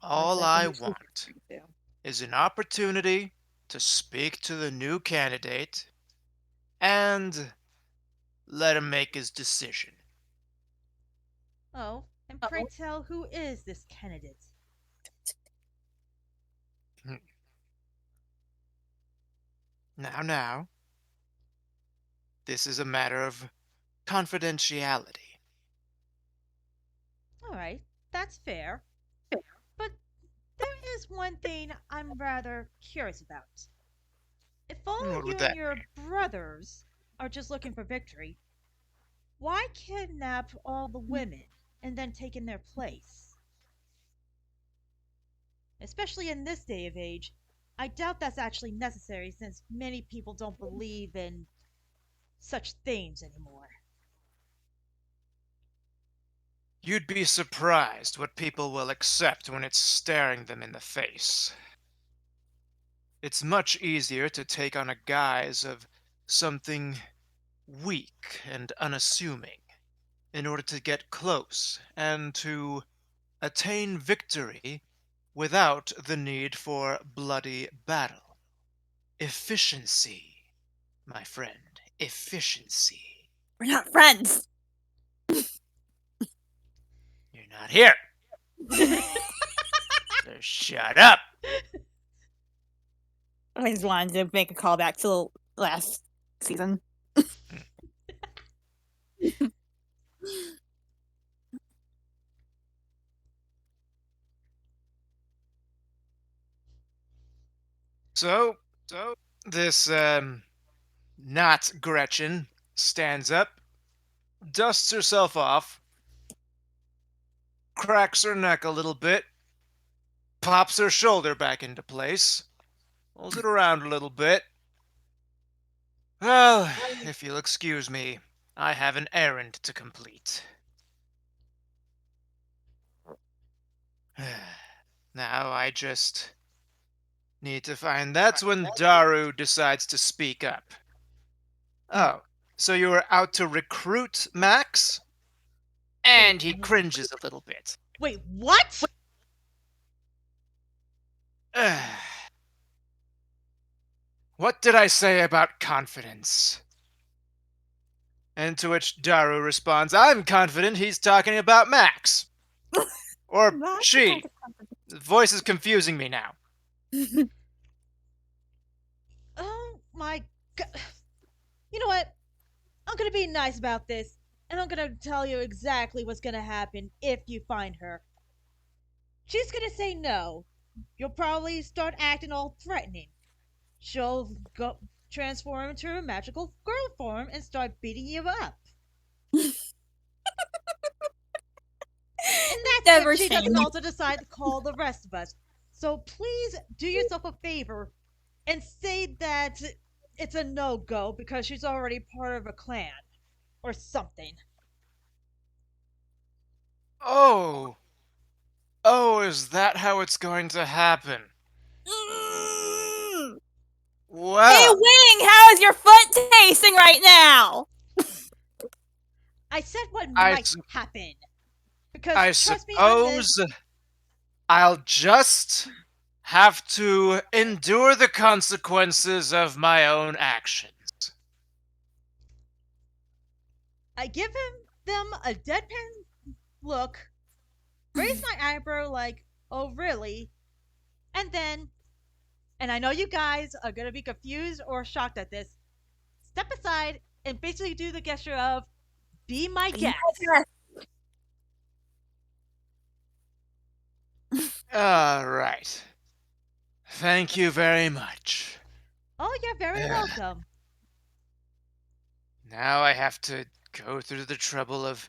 What all exactly I is she want referring to? is an opportunity to speak to the new candidate and let him make his decision. Oh, and pray tell, who is this candidate? Hmm. Now, this is a matter of confidentiality. Alright, that's fair. But there is one thing I'm rather curious about. If all What would you and that your brothers are just looking for victory, why kidnap all the women and then take in their place? Especially in this day of age, I doubt that's actually necessary since many people don't believe in such things anymore. You'd be surprised what people will accept when it's staring them in the face. It's much easier to take on a guise of something weak and unassuming in order to get close and to attain victory without the need for bloody battle. Efficiency, my friend, efficiency. We're not friends. You're not here, so shut up. I just wanted to make a callback to the last season. So, this, not Gretchen stands up, dusts herself off, cracks her neck a little bit, pops her shoulder back into place, pulls it around a little bit. Well, if you'll excuse me, I have an errand to complete. Now I just need to find. That's when Daru decides to speak up. Oh, so you were out to recruit Max? And he cringes a little bit. Wait, what? What did I say about confidence? And to which Daru responds, I'm confident he's talking about Max. Or That's she. The voice is confusing me now. Oh my god. You know what? I'm gonna be nice about this, and I'm gonna tell you exactly what's gonna happen if you find her. She's gonna say no. You'll probably start acting all threatening. She'll go transform into a magical girl form and start beating you up. And that's if Never she doesn't change. also decide to call the rest of us. So please do yourself a favor and say that it's a no go because she's already part of a clan or something. Oh. Oh, is that how it's going to happen? Mm. Hey, Well, Wing, how is your foot tasting right now? I said what I, might su- happen. Because I trust me on this, suppose I'll just have to endure the consequences of my own actions. I give them a deadpan look, raise my eyebrow like, oh really? And then, and I know you guys are gonna be confused or shocked at this, step aside and basically do the gesture of, be my Be my guest. guest. All right. Thank you very much. Oh, you're very Uh, welcome. now I have to go through the trouble of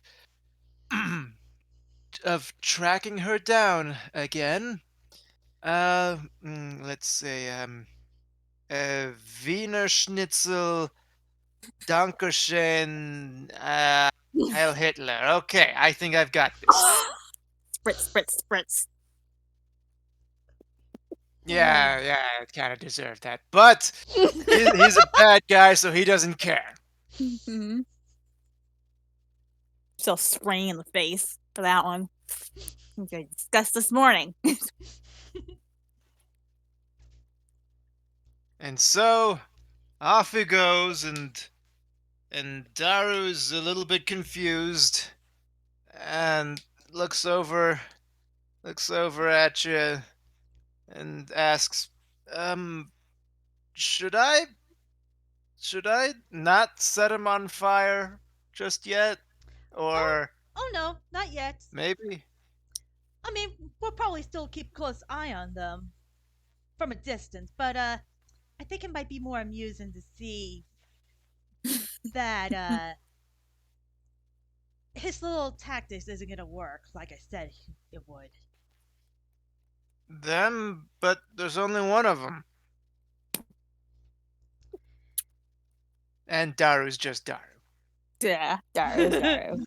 tracking her down again. Let's say Wiener Schnitzel, Dankeschön, Heil Hitler. Okay, I think I've got this. Spritz, spritz, spritz. Yeah, yeah, I kind of deserved that. But he's a bad guy, so he doesn't care. Mhm. Still spraying in the face for that one. We discussed this morning. And so off he goes, and Daru's a little bit confused, and looks over at you and asks, um, should I not set him on fire just yet, Oh, or oh no, not yet. maybe? I mean, we'll probably still keep close eye on them from a distance, but I think it might be more amusing to see that his little tactics isn't gonna work like I said it would. Them, but there's only one of them, and Daru's just Daru. Yeah, Daru, Daru.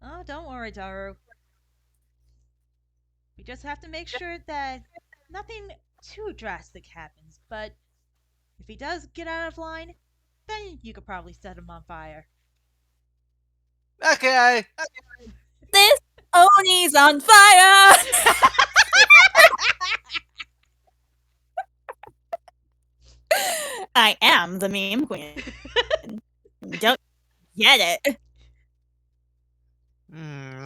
Oh, don't worry, Daru. We just have to make sure that nothing too drastic happens, but if he does get out of line, then you could probably set him on fire. Okay, This Oni's on fire! I am the meme queen. Don't get it.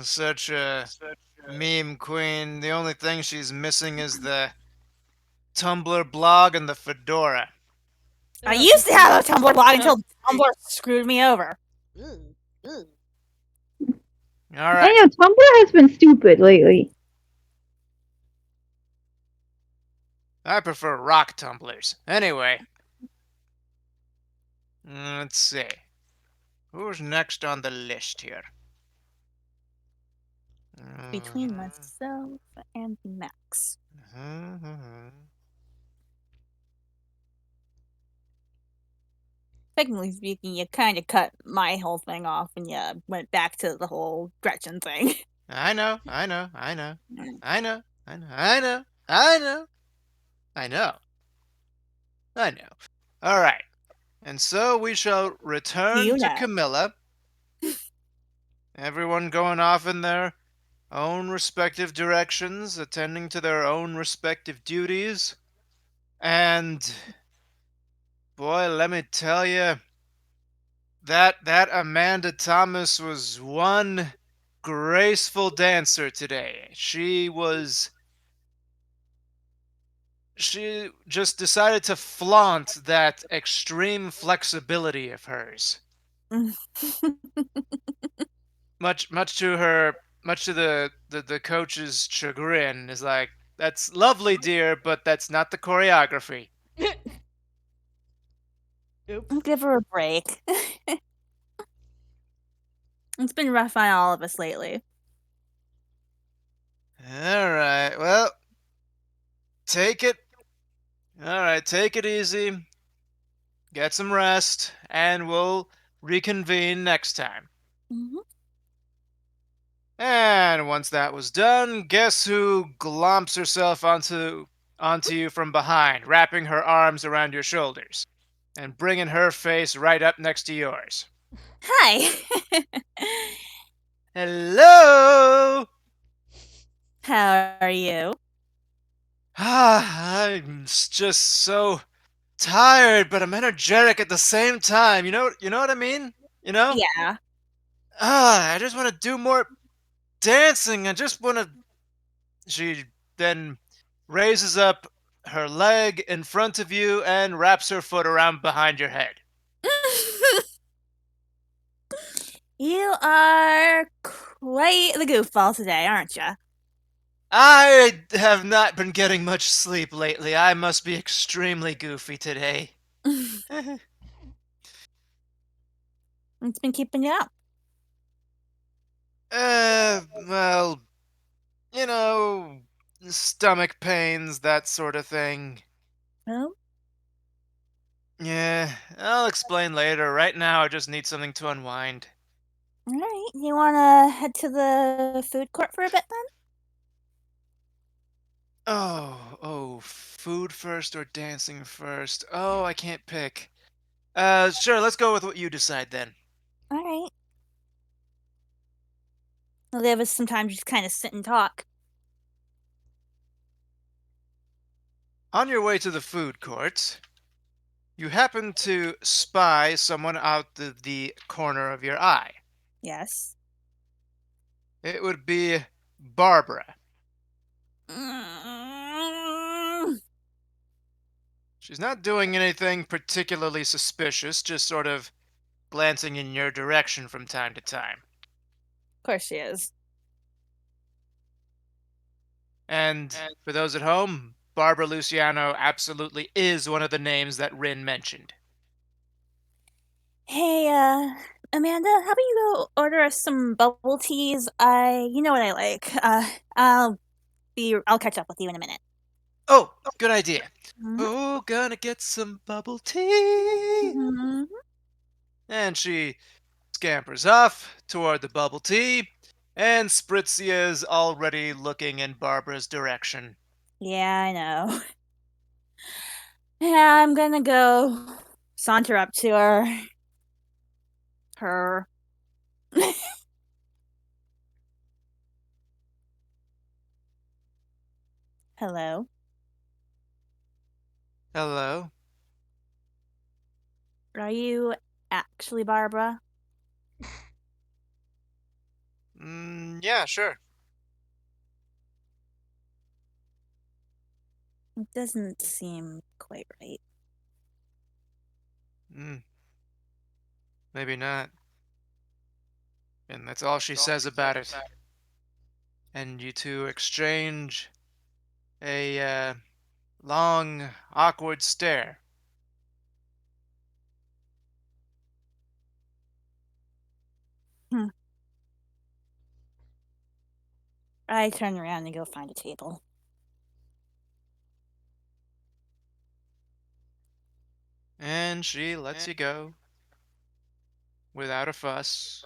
Such a meme queen. The only thing she's missing is the Tumblr blog and the fedora. I used to have a Tumblr blog until Tumblr screwed me over. All I right. know Tumblr has been stupid lately. I prefer rock tumblers. Anyway, let's see. Who's next on the list here? Between myself and Max. Technically speaking, you kind of cut my whole thing off and you went back to the whole Gretchen thing. I know. I know. All right. And so we shall return You to know. Camilla. Everyone going off in their own respective directions, attending to their own respective duties. And boy, let me tell you, that Amanda Thomas was one graceful dancer today. She just decided to flaunt that extreme flexibility of hers. Much to the coach's chagrin, is like, that's lovely, dear, but that's not the choreography. Oops. Give her a break. It's been rough on all of us lately. Alright, well, take it. Alright, take it easy. Get some rest, and we'll reconvene next time. Mm-hmm. And once that was done, guess who glomps herself onto you from behind, wrapping her arms around your shoulders, and bringing her face right up next to yours. Hi. Hello! How are you? Just so tired, but I'm energetic at the same time. You know what I mean? You know? Yeah. I just want to do more dancing. I just want to. She then raises up her leg in front of you and wraps her foot around behind your head. You are quite the goofball today, aren't you? I have not been getting much sleep lately. I must be extremely goofy today. It's been keeping you up. Well, you know, stomach pains, that sort of thing. Oh, Yeah, I'll explain later. Right now, I just need something to unwind. all right. You want to head to the food court for a bit then? Oh, food first or dancing first? Oh, I can't pick. Sure, let's go with what you decide then. All right. We'll give us some time to just kind of sit and talk. On your way to the food court, you happen to spy someone out the corner of your eye. Yes. It would be Barbara. Mm, She's not doing anything particularly suspicious, just sort of glancing in your direction from time to time. of course she is. And for those at home, Barbara Luciano absolutely is one of the names that Rin mentioned. Hey, Amanda, how about you go order us some bubble teas? You know what I like. I'll catch up with you in a minute. Oh, good idea. Mhm. Oh, gonna get some bubble tea. Mhm. And she scampers off toward the bubble tea, and Spritzia is already looking in Barbara's direction. Yeah, I know. Yeah, I'm gonna go saunter up to her. Her. Hello. Hello? Are you actually Barbara? Yeah, sure. It doesn't seem quite right. Mm, maybe not. And that's all she says about it. And you two exchange a long, awkward stare. Hmm. I turn around and go find a table. And she lets you go without a fuss.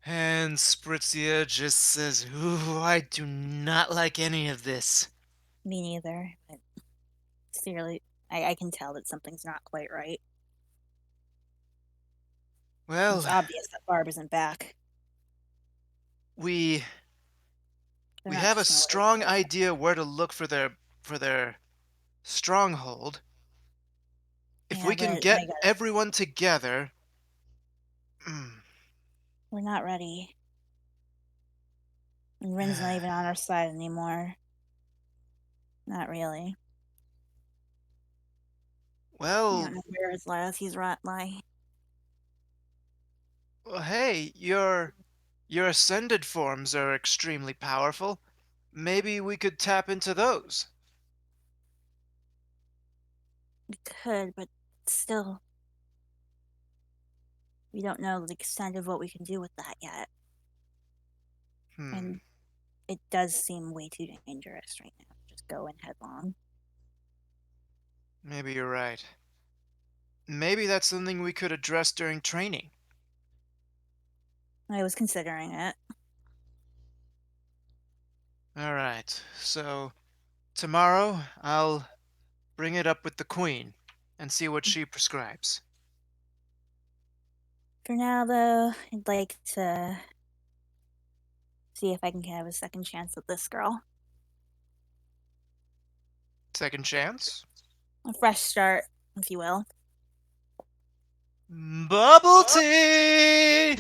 And Spritzia just says, "Ooh, I do not like any of this." Me neither. But seriously, I can tell that something's not quite right. It's Well, obvious that Barb isn't back. we They're we not have a just gonna let her strong go. idea where to look for their stronghold. If Yeah, we can but get everyone together, mm, we're not ready. And Rin's not even on our side anymore. Not really. I don't well, know where his loyalties lie. hey, your ascended forms are extremely powerful. Maybe we could tap into those. We could, but still, we don't know the extent of what we can do with that yet. Hmm, And it does seem way too dangerous right now. Just go in headlong. maybe you're right. Maybe that's something we could address during training. I was considering it. All right. So tomorrow I'll bring it up with the queen and see what she prescribes. For now, though, I'd like to see if I can have a second chance with this girl. Second chance. A fresh start, if you will. Bubble tea!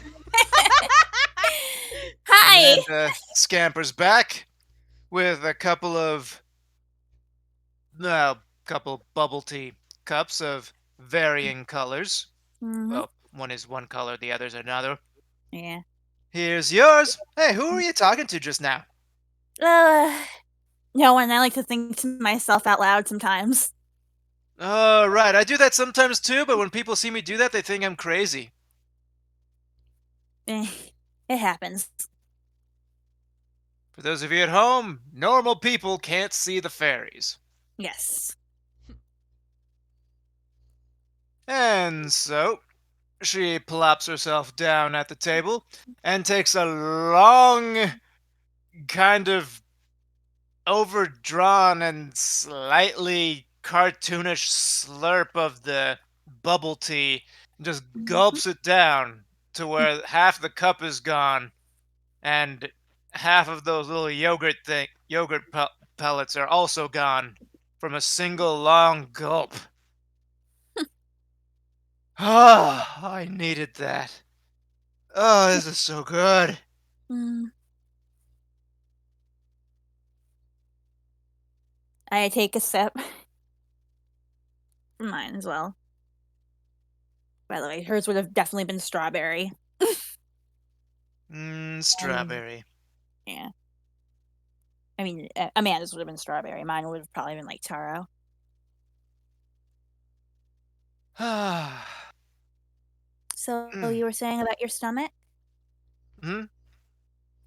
Hi! Amanda scampers back with a couple bubble tea cups of varying colors. Mm-hmm. Well, one is one color, the other's another. Yeah. Here's yours. Hey, who were you talking to just now? Uh, no, and I like to think to myself out loud sometimes. Oh, right. I do that sometimes too, but when people see me do that, they think I'm crazy. Eh, it happens. For those of you at home, normal people can't see the fairies. Yes. And so, she plops herself down at the table and takes a long, kind of overdrawn and slightly cartoonish slurp of the bubble tea and just Mhm. gulps it down to where half the cup is gone and half of those little pellets are also gone from a single long gulp. Ah, I needed that. Oh, this is so good. Mm. I take a sip from mine as well. By the way, hers would have definitely been strawberry. Um, Strawberry. yeah. I mean, Amanda's would have been strawberry. Mine would have probably been like taro. Ah. So Mm. you were saying about your stomach? Hmm?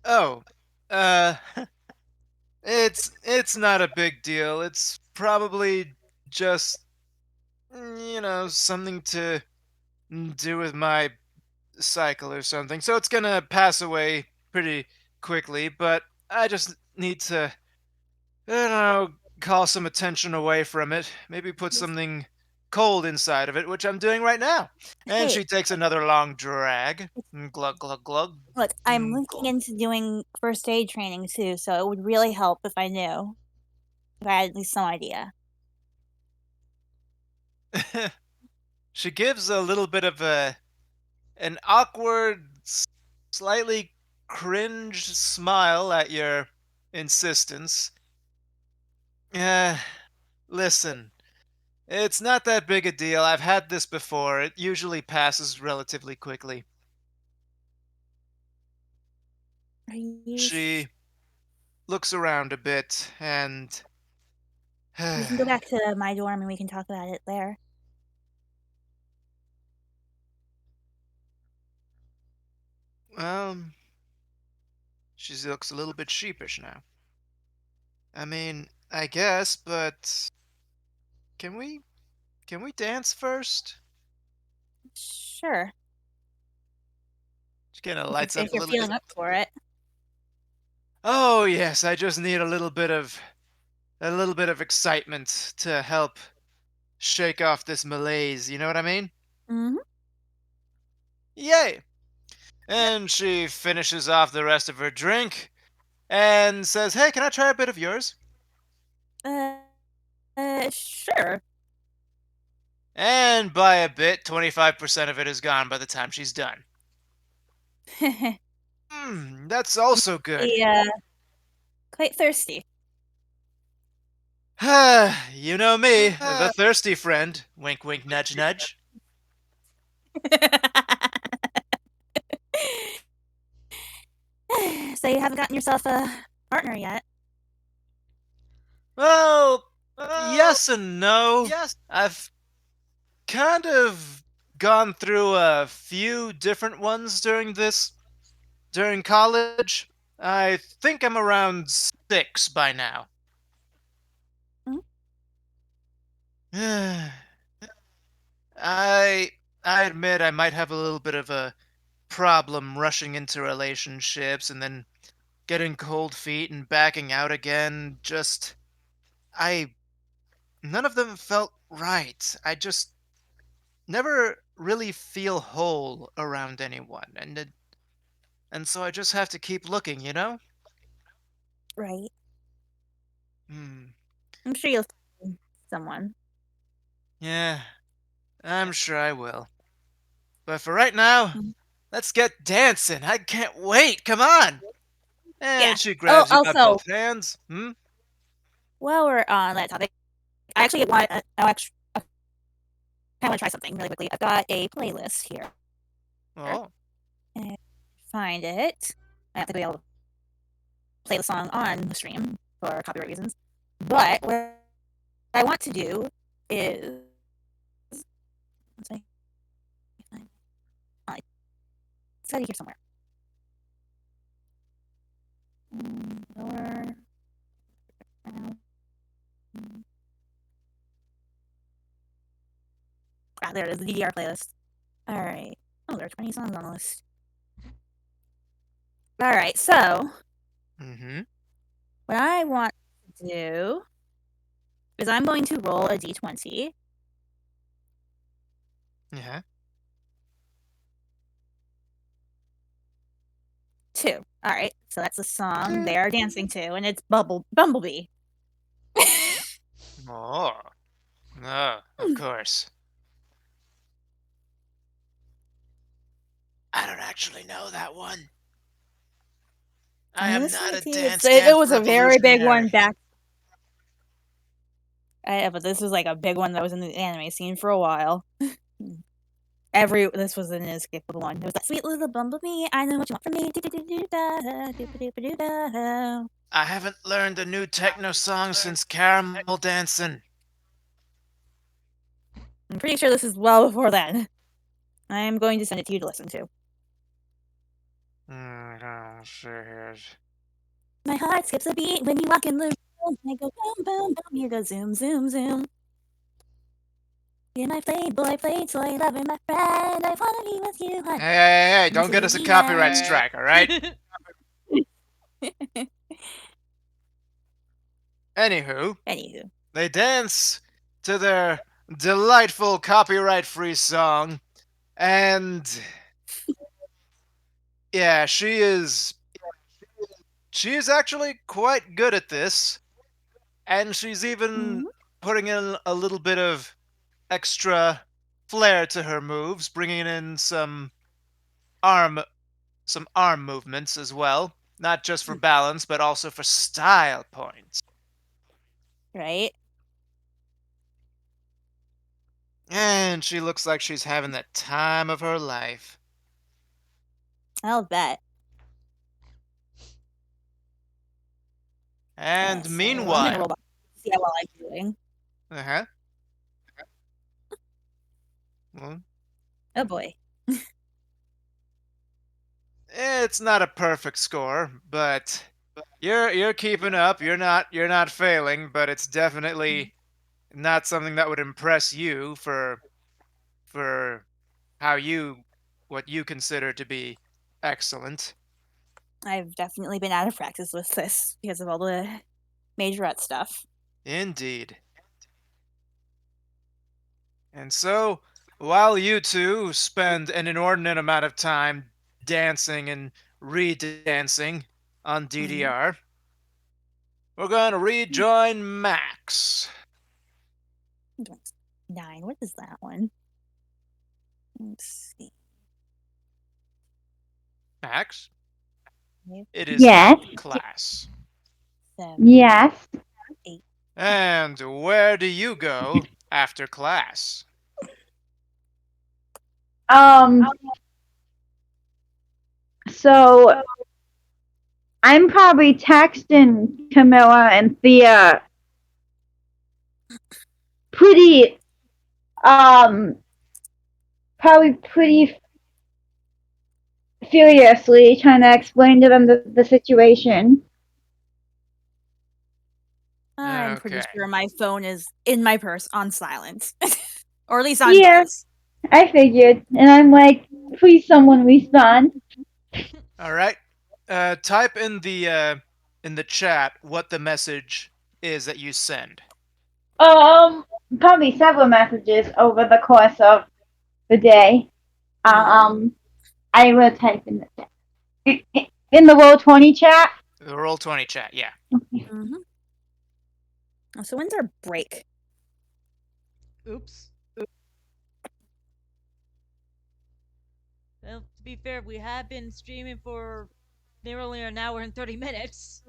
Oh, uh, it's not a big deal. It's probably just something to do with my cycle or something. So it's gonna pass away pretty quickly, but I just need to, call some attention away from it. Maybe put something cold inside of it, which I'm doing right now. And Hey, she takes another long drag. Glug glug glug. look, I'm looking Glug. into doing first aid training too, so it would really help if I knew. If I had at least some idea. She gives a little bit of an awkward, slightly cringe smile at your insistence. Uh, listen, it's not that big a deal. I've had this before. It usually passes relatively quickly. Are you She looks around a bit and. We can go back to my dorm and we can talk about it there. um, she looks a little bit sheepish now. I mean, I guess, but can we can we dance first? Sure. She kind of If you're, lights up if a you're little bit. feeling up for it. Oh yes, I just need a little bit of excitement to help shake off this malaise. You know what I mean? Mm-hmm. Yay! And she finishes off the rest of her drink and says, "Hey, can I try a bit of yours?" Uh, sure. And by a bit, 25% of it is gone by the time she's done. That's also good. Yeah, quite thirsty. You know me, the thirsty friend. Wink, wink, nudge, nudge. So you haven't gotten yourself a partner yet? Well, yes and no. I've kind of gone through a few different ones during college. I think I'm around 6 by now. Mhm. I I admit I might have a little bit of a problem rushing into relationships and then getting cold feet and backing out again. Just I none of them felt right. I just never really feel whole around anyone. And and so I just have to keep looking, you know? Right. Hmm. I'm sure you'll find someone. Yeah, I'm sure I will. But for right now, Mm. let's get dancing. I can't wait. Come on. Yeah. And she Oh, grabs you by also, both hands. Hmm? while we're on that topic, I actually want. I kind of want to try something really quickly. I've got a playlist here. Oh. And find it. I don't think we'll play the song on the stream for copyright reasons. But what I want to do is. Let's see. Oh, it's out here somewhere. Lower. Ah, there it is, the DDR playlist. Alright. Oh, there are 20 songs on the list. Alright, so Mm-hmm. what I want to do is I'm going to roll a d20. Yeah. 2. Alright, so that's the song they're dancing to, and it's Bumblebee. Oh. Oh, of course. I don't actually know that one. I I'm am gonna sing not it a to you. dance It dance was a very big one revolutionary. back. But this was like a big one that was in the anime scene for a while. This was an inescapable one. It was that sweet little bumblebee. I know what you want from me. I haven't learned a new techno song since Caramel Dancing. I'm pretty sure this is well before then. I'm going to send it to you to listen to. Oh, sure is. My heart skips a beat when you walk in the room. I go boom, boom, boom. You go zoom, zoom, zoom. You're my playboy, play toy lover, my friend. I wanna be with you, Hey, hey, hey, don't until get us a the copyright end. strike, alright? Anywho, Anywho, they dance to their delightful copyright free song, and yeah, she is actually quite good at this, and she's even mhm, putting in a little bit of extra flair to her moves, bringing in arm some arm movements as well, not just for balance but also for style points. right? And she looks like she's having the time of her life. I'll bet. And So I'm gonna roll meanwhile, back. See how well I'm doing. uh-huh. Well, Oh boy. it's not a perfect score, but you're keeping up. You're not failing, but it's definitely not something that would impress you for how you what you consider to be excellent. I've definitely been out of practice with this because of all the majorette stuff. Indeed. And so, while you two spend an inordinate amount of time dancing and re-dancing on Mhm. DDR, we're going to rejoin Max. 9. What is that one? Let's see. Max, 5, it is Yes. now class. 7, Yes. 8. And where do you go after class? Um. So I'm probably texting Camilla and Thea pretty um probably pretty furiously trying to explain to them the situation. I'm pretty Okay. sure my phone is in my purse on silent. Or at least on Yeah, buzz. I figured. And I'm like, please someone respond. All right. Type in the chat what the message is that you send. Um Probably several messages over the course of the day. Mhm. I will type in the chat. In the Roll20 chat. The Roll20 chat, yeah. Mm-hmm. So when's our break? Oops. Well, to be fair, we have been streaming for nearly an hour and 30 minutes.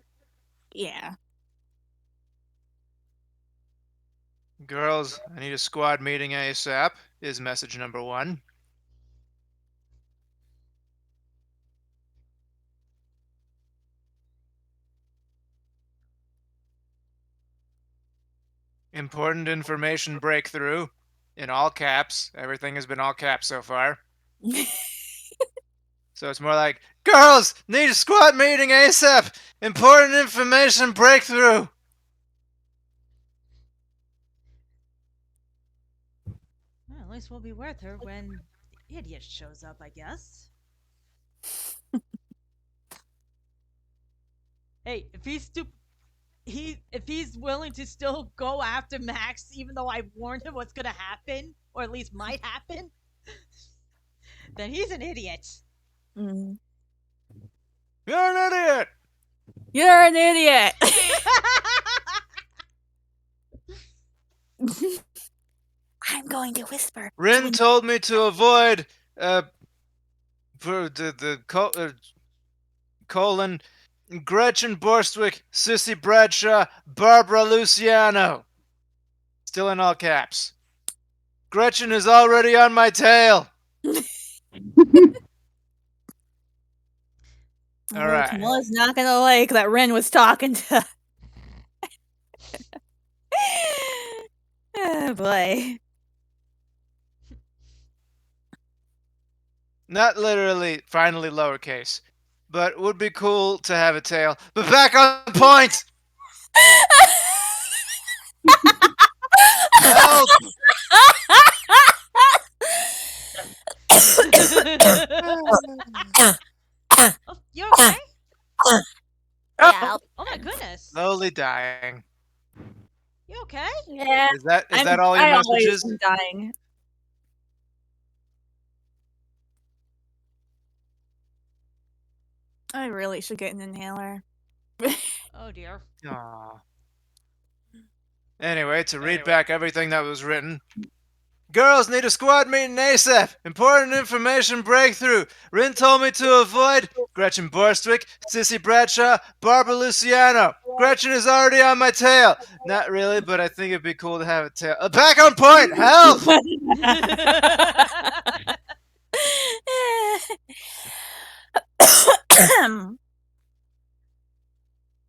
Yeah. Girls, I need a squad meeting ASAP, is message number 1. Important information breakthrough. In all caps. Everything has been all caps so far. So it's more like, girls, need a squad meeting ASAP. Important information breakthrough. Well, at least we'll be with her when the idiot shows up, I guess. Hey, if he's willing to still go after Max, even though I warned him what's gonna happen, or at least might happen, then he's an idiot. Mm. You're an idiot. You're an idiot. I'm going to whisper. Rin told me to avoid for the colon Gretchen Borstwick, Sissy Bradshaw, Barbara Luciano. Still in all caps. Gretchen is already on my tail. All right. Camilla's not gonna like that Ren was talking to. Oh boy. Not literally, finally lowercase, but would be cool to have a tail. But back on point. Help! Oh, you okay? Yeah. Oh my goodness. Slowly dying. You okay? Yeah. Is that all your I always messages? am dying. I really should get an inhaler. Oh dear. Aww. Anyway, to read back everything that was written. Girls need a squad meeting ASAP. Important information breakthrough. Rin told me to avoid Gretchen Borstwick, Sissy Bradshaw, Barbara Luciano. Gretchen is already on my tail. Not really, but I think it'd be cool to have a tail. Back on point. Help!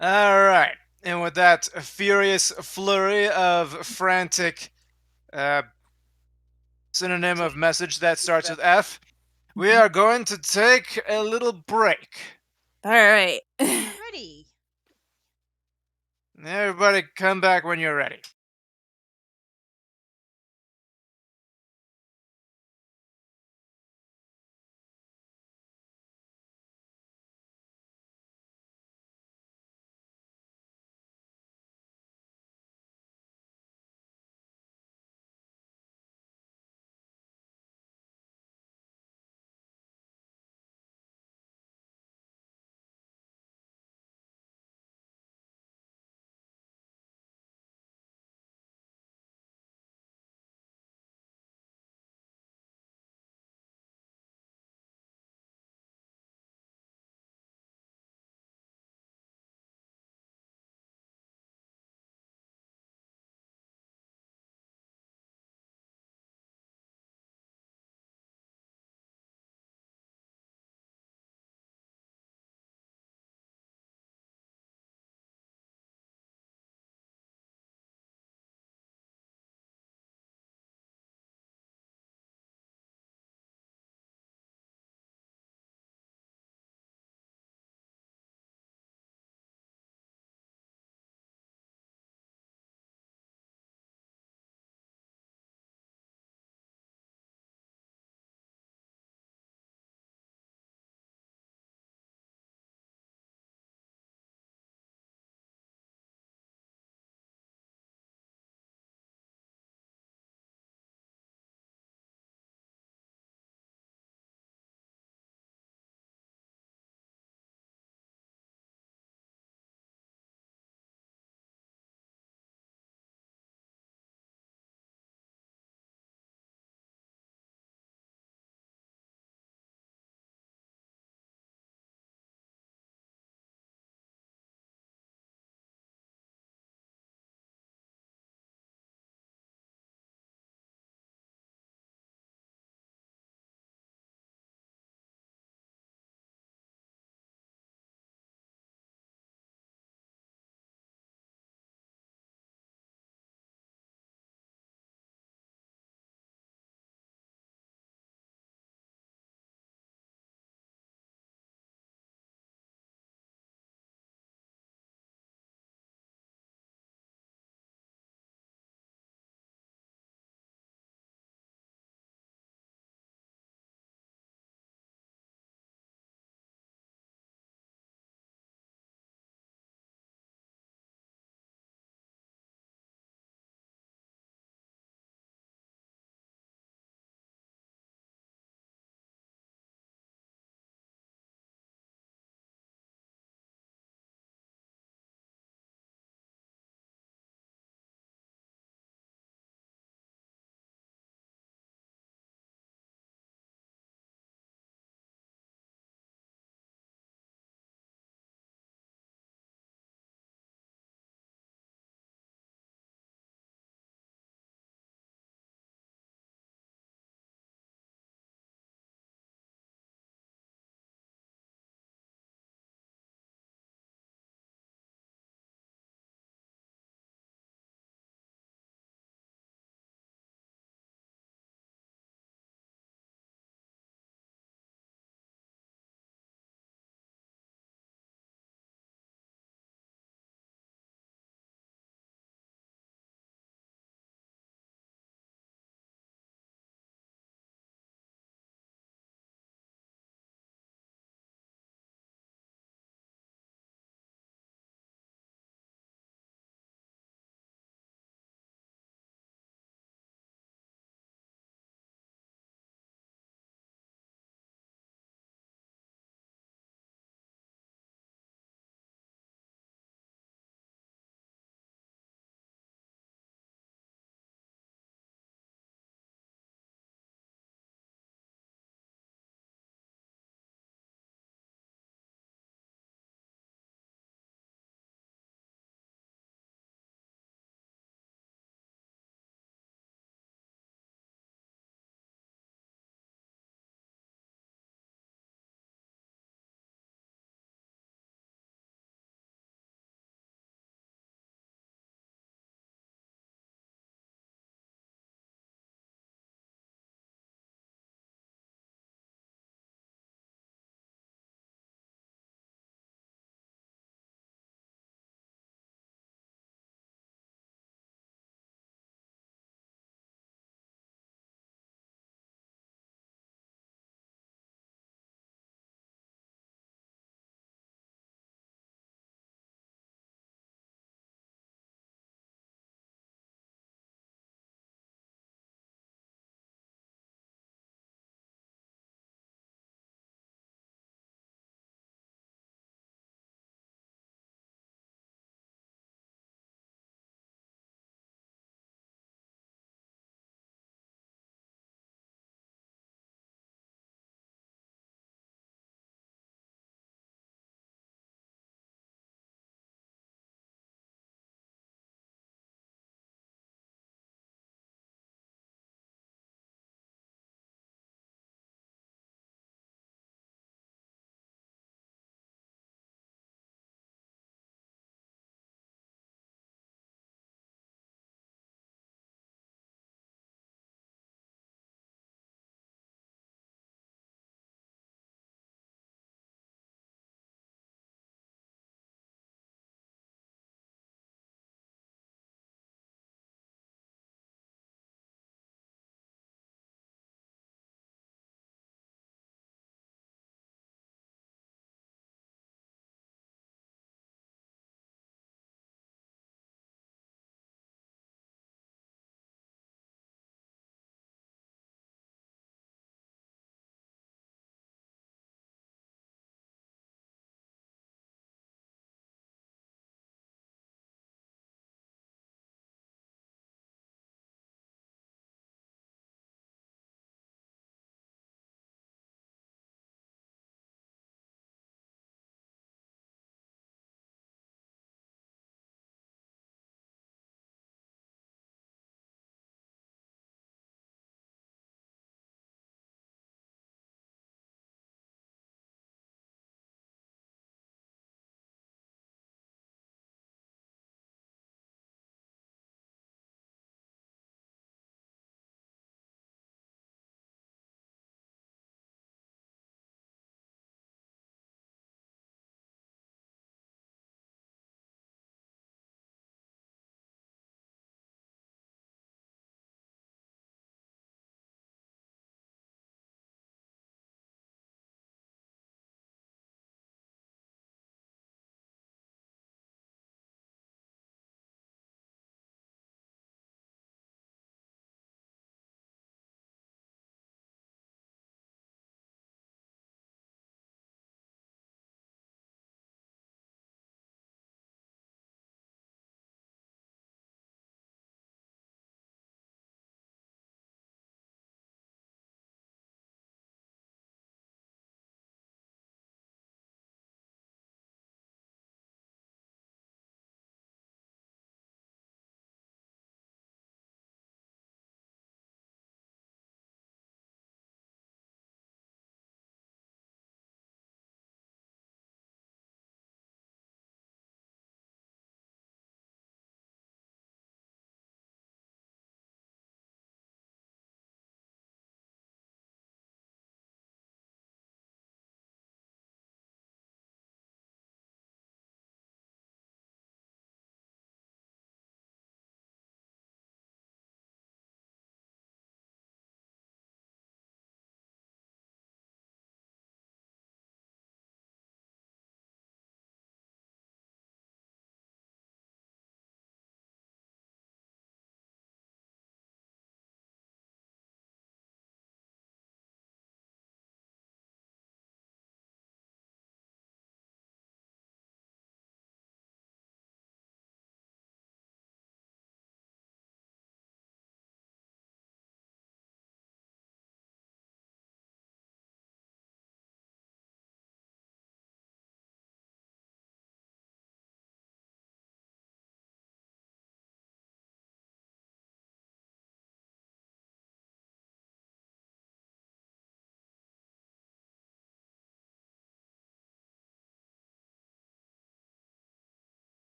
All right. And with that furious flurry of frantic synonym of message that starts with F, we are going to take a little break. All right. Ready. Everybody, come back when you're ready.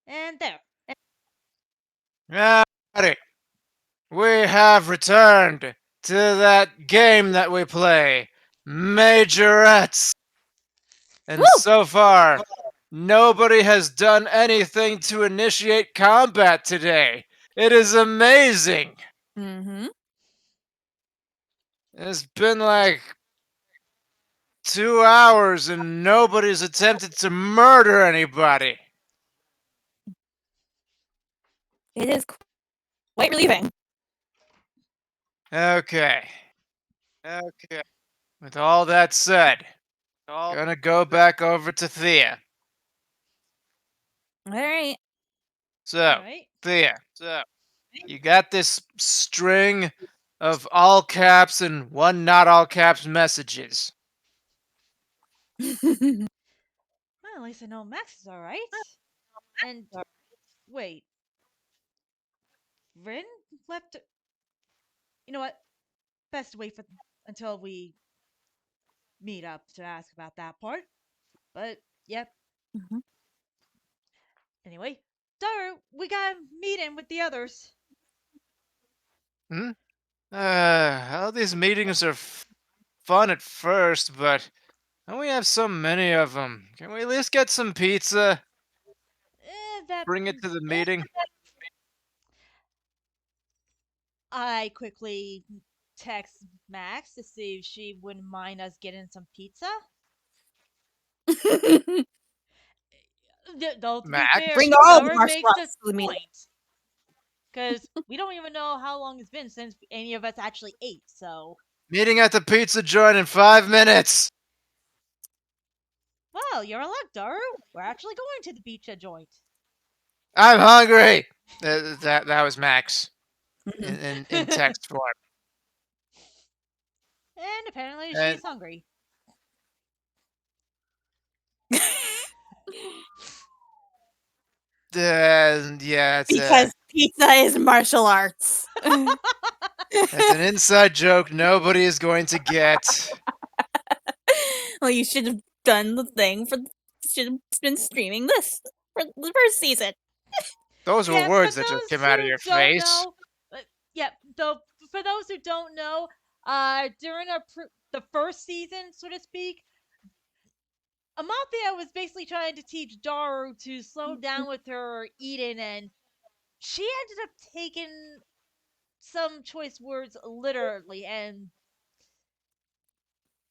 And there. Howdy. We have returned to that game that we play, Majorettes. And Woo! so far, nobody has done anything to initiate combat today. It is amazing. Mm-hmm. It's been like 2 hours and nobody's attempted to murder anybody. It is quite relieving. Okay. Okay. With all that said, gonna go back over to Thea. All right. So, Alright. Thea, you got this string of all caps and one not all caps messages. Well, at least I know Max is alright. And wait, Rin left. You know what? Best wait for until we meet up to ask about that part. But yep. Mhm. Anyway, Daru, we got a meeting with the others. Hmm? All these meetings are fun at first, but we have so many of them. Can we at least get some pizza? That Bring it to the meeting? I quickly text Max to see if she wouldn't mind us getting some pizza. Though to be Max? fair, Bring all the Daru martial makes a arts to the meeting. point because we don't even know how long it's been since any of us actually ate. So, Meeting at the pizza joint in 5 minutes. well, you're in luck, Daru. We're actually going to the pizza joint. I'm hungry. That was Max Mhm. in text form. And apparently And she's hungry. yeah, Because pizza is martial arts. that's an inside joke nobody is going to get. Well, you should have done the thing for. Should have been streaming this for the first season. Those were Yeah, for words that just those came out of who your don't face. know, yeah, though for those who don't know, during the first season, so to speak, Amathea was basically trying to teach Daru to slow down with her eating, and she ended up taking some choice words literally and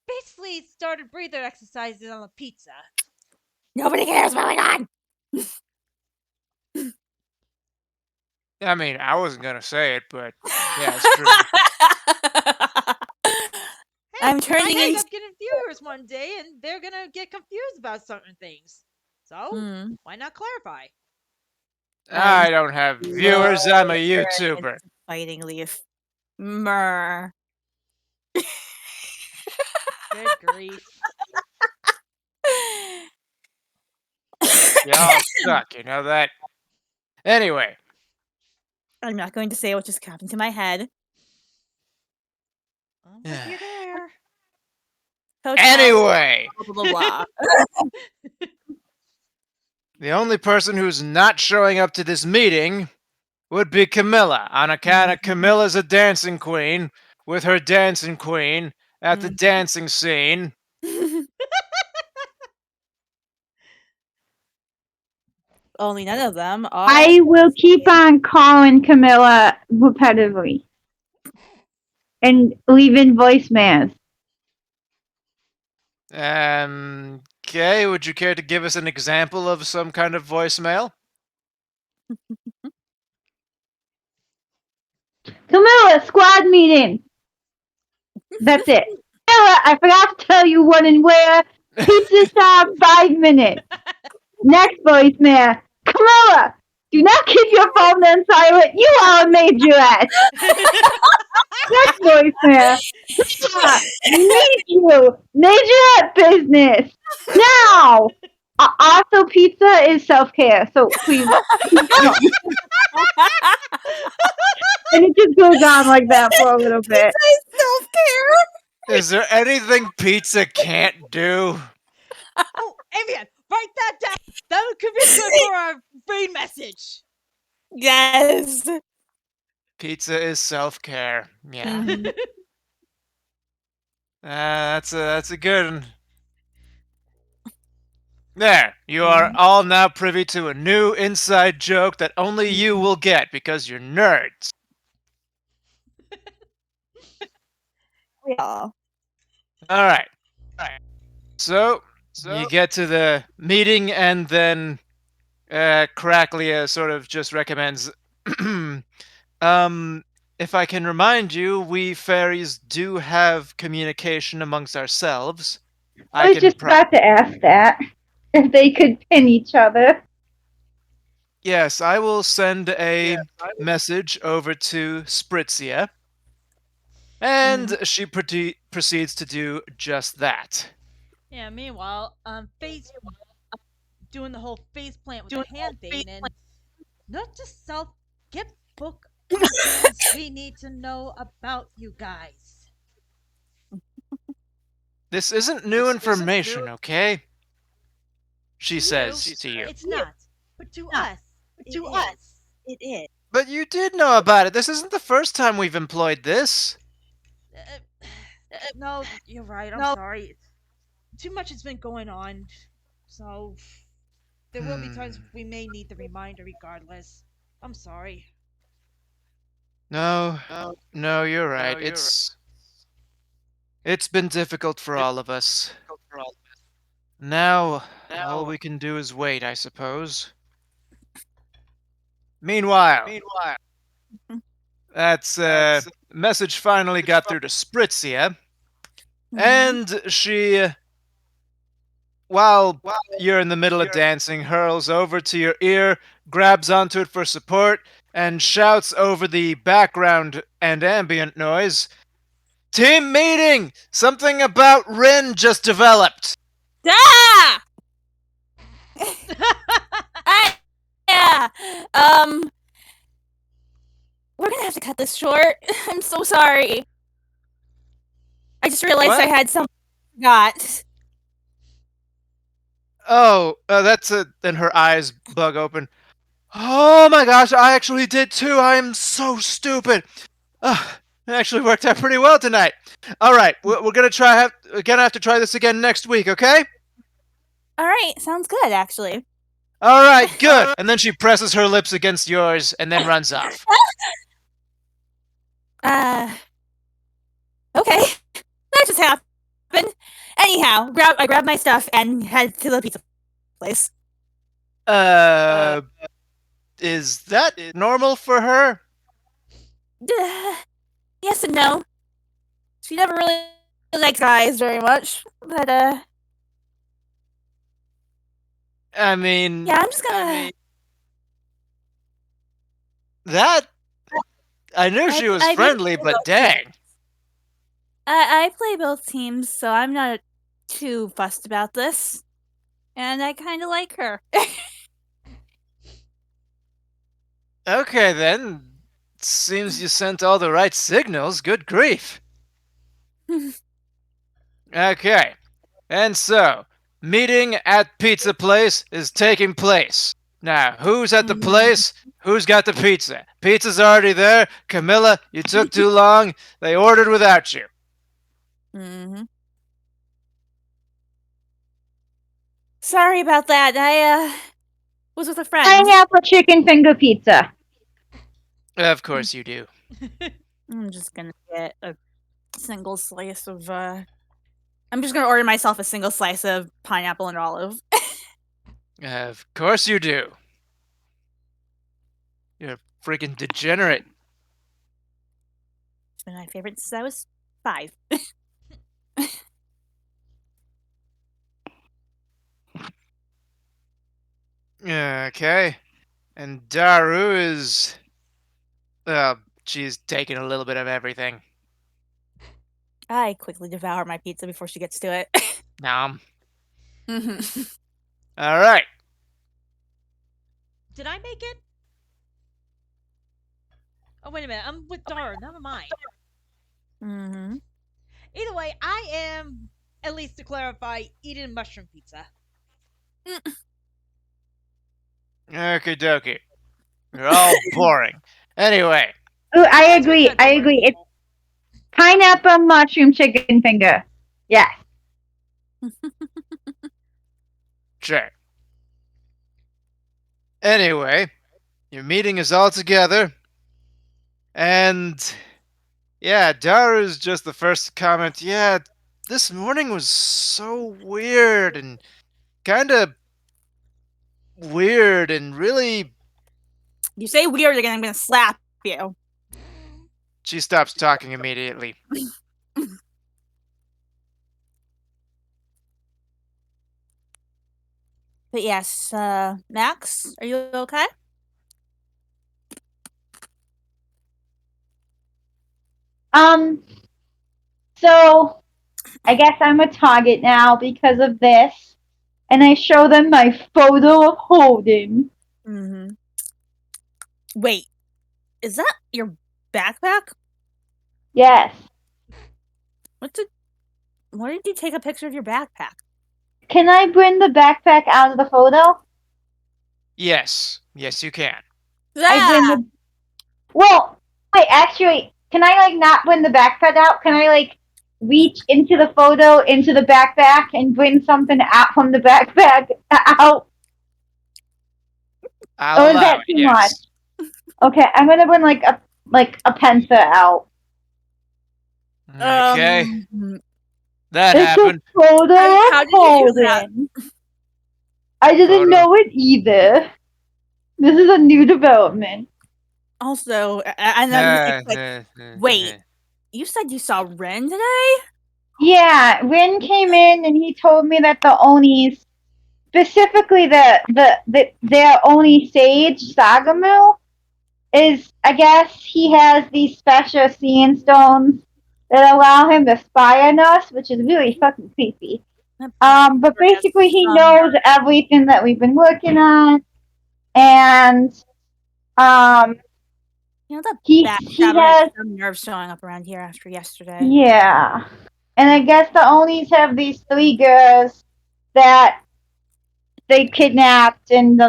basically started breathing exercises on the pizza. Nobody cares. Moving on. I mean, I wasn't gonna say it, but yeah, it's true. Hey, I'm we might turning end into. up getting viewers one day, and they're gonna get confused about certain things. So Hmm. why not clarify? I'm I don't have slowly viewers. I'm a turning YouTuber. into fighting leaf. Myrrh. Good grief. Y'all suck. You know that. Anyway, I'm not going to say what just happened to my head. I'm with you there. Hotel. anyway, Blah blah blah. the only person who's not showing up to this meeting would be Camilla, on account of Camilla's a dancing queen with her dancing queen at the Mhm. dancing scene. Only none of them are. I will keep on calling Camilla repetitively and leaving voicemails. Okay, would you care to give us an example of some kind of voicemail? Camilla, squad meeting. That's it. Camilla, I forgot to tell you when and where. Pizza shop, 5 minutes. Next voicemail. Camilla, do not keep your phone on silent. You are a majorette. Next voicemail. Camilla, need you. Majorette business. Now. Also, pizza is self-care, so please. No. And it just goes on like that for a little bit. Self-care. Is there anything pizza can't do? Oh, Avian, Write that down. That could be good for our raid message. Yes. Pizza is self-care. Yeah. Mhm. That's a good one. There, you are all now privy to a new inside joke that only you will get because you're nerds. We all. All right. So you get to the meeting, and then Cracklia sort of just recommends, um, if I can remind you, we fairies do have communication amongst ourselves. I was just about to ask that. If they could pin each other. Yes, I will send a message over to Spritzia, and she proceeds to do just that. Yeah, meanwhile, Face doing the whole face plant with the hand thing, and not just self, get book items we need to know about you guys. This isn't new information, okay? She To says you, to you. it's not, but to us, it is. It is. But you did know about it. This isn't the first time we've employed this. No, you're right. I'm sorry. Too much has been going on, so there will be times we may need the reminder regardless. I'm sorry. No, no, you're right. It's been difficult for all of us. Now, all we can do is wait, I suppose. Meanwhile, that's message finally got through to Spritzia, and she, while you're in the middle of dancing, hurls over to your ear, grabs onto it for support, and shouts over the background and ambient noise, "Team meeting! Something about Rin just developed!" Ah! Yeah. We're gonna have to cut this short. I'm so sorry. I just realized What? I had something I forgot. Oh, that's a. Then her eyes bug open. Oh my gosh, I actually did too. I am so stupid. It actually worked out pretty well tonight. All right, we're gonna have to try this again next week, okay? All right, sounds good actually. All right, good. And then she presses her lips against yours and then runs off. Okay. That just happened. Anyhow, I grabbed my stuff and head to the pizza place. Is that normal for her? Yes and no. She never really likes guys very much, but I mean, yeah, I'm just gonna. that. I knew she was I do friendly, play but both dang. teams. I play both teams, so I'm not too fussed about this, and I kind of like her. Okay then. Seems you sent all the right signals. Good grief. Okay. And so, meeting at pizza place is taking place. Now, who's at the place? Who's got the pizza? Pizza's already there. Camilla, you took too long. They ordered without you. Mm-hmm. Sorry about that. I was with a friend. Pineapple chicken finger pizza. Of course you do. I'm just gonna get a single slice of. I'm just gonna order myself a single slice of pineapple and olive. Of course you do. You're a freaking degenerate. It's been my favorite since I was 5. Okay. And Daru is. She's taking a little bit of everything. I quickly devour my pizza before she gets to it. Nom. Mm-hmm. All right. Did I make it? Oh, wait a minute. I'm with Dara. Never mind. Mm-hmm. Either way, I am, at least to clarify, eating mushroom pizza. Okie dokie. You're all boring. Anyway, Ooh, I Once we're agree. done I boring agree. It's people. pineapple mushroom chicken finger. Yes. sure. Anyway, your meeting is all together, and yeah, Daru's just the first to comment. Yeah, this morning was so weird and kind of weird and really. You say weird again, I'm gonna slap you. She stops talking immediately. But yes, Max, are you okay? Um. So I guess I'm a target now because of this, and I show them my photo of Holden. Mm-hmm. Wait, is that your backpack? Yes. What did? Why did you take a picture of your backpack? Can I bring the backpack out of the photo? Yes, yes, you can. I bring Ah! the. Well, wait. Actually, can I like not bring the backpack out? Can I like reach into the photo into the backpack and bring something out from the backpack out? I'll Or is allow that it. too much? Yes. Okay, I'm gonna bring like a pencil out. Okay, Um, that It's a happened. photo of how did you do that? Holden. I didn't Photo. know it either. This is a new development. Also, and then it's like, wait, you said you saw Ren today? Yeah, Rin came in and he told me that the Onis, specifically their Oni sage Sagamu, is I guess he has these special seeing stones that allow him to spy on us, which is really fucking creepy. That But bastard has basically he some knows nerve. everything that we've been working on, and um, You know that he backstabber has has some nerve showing up around here after yesterday. yeah, and I guess the Onis have these three girls that they kidnapped and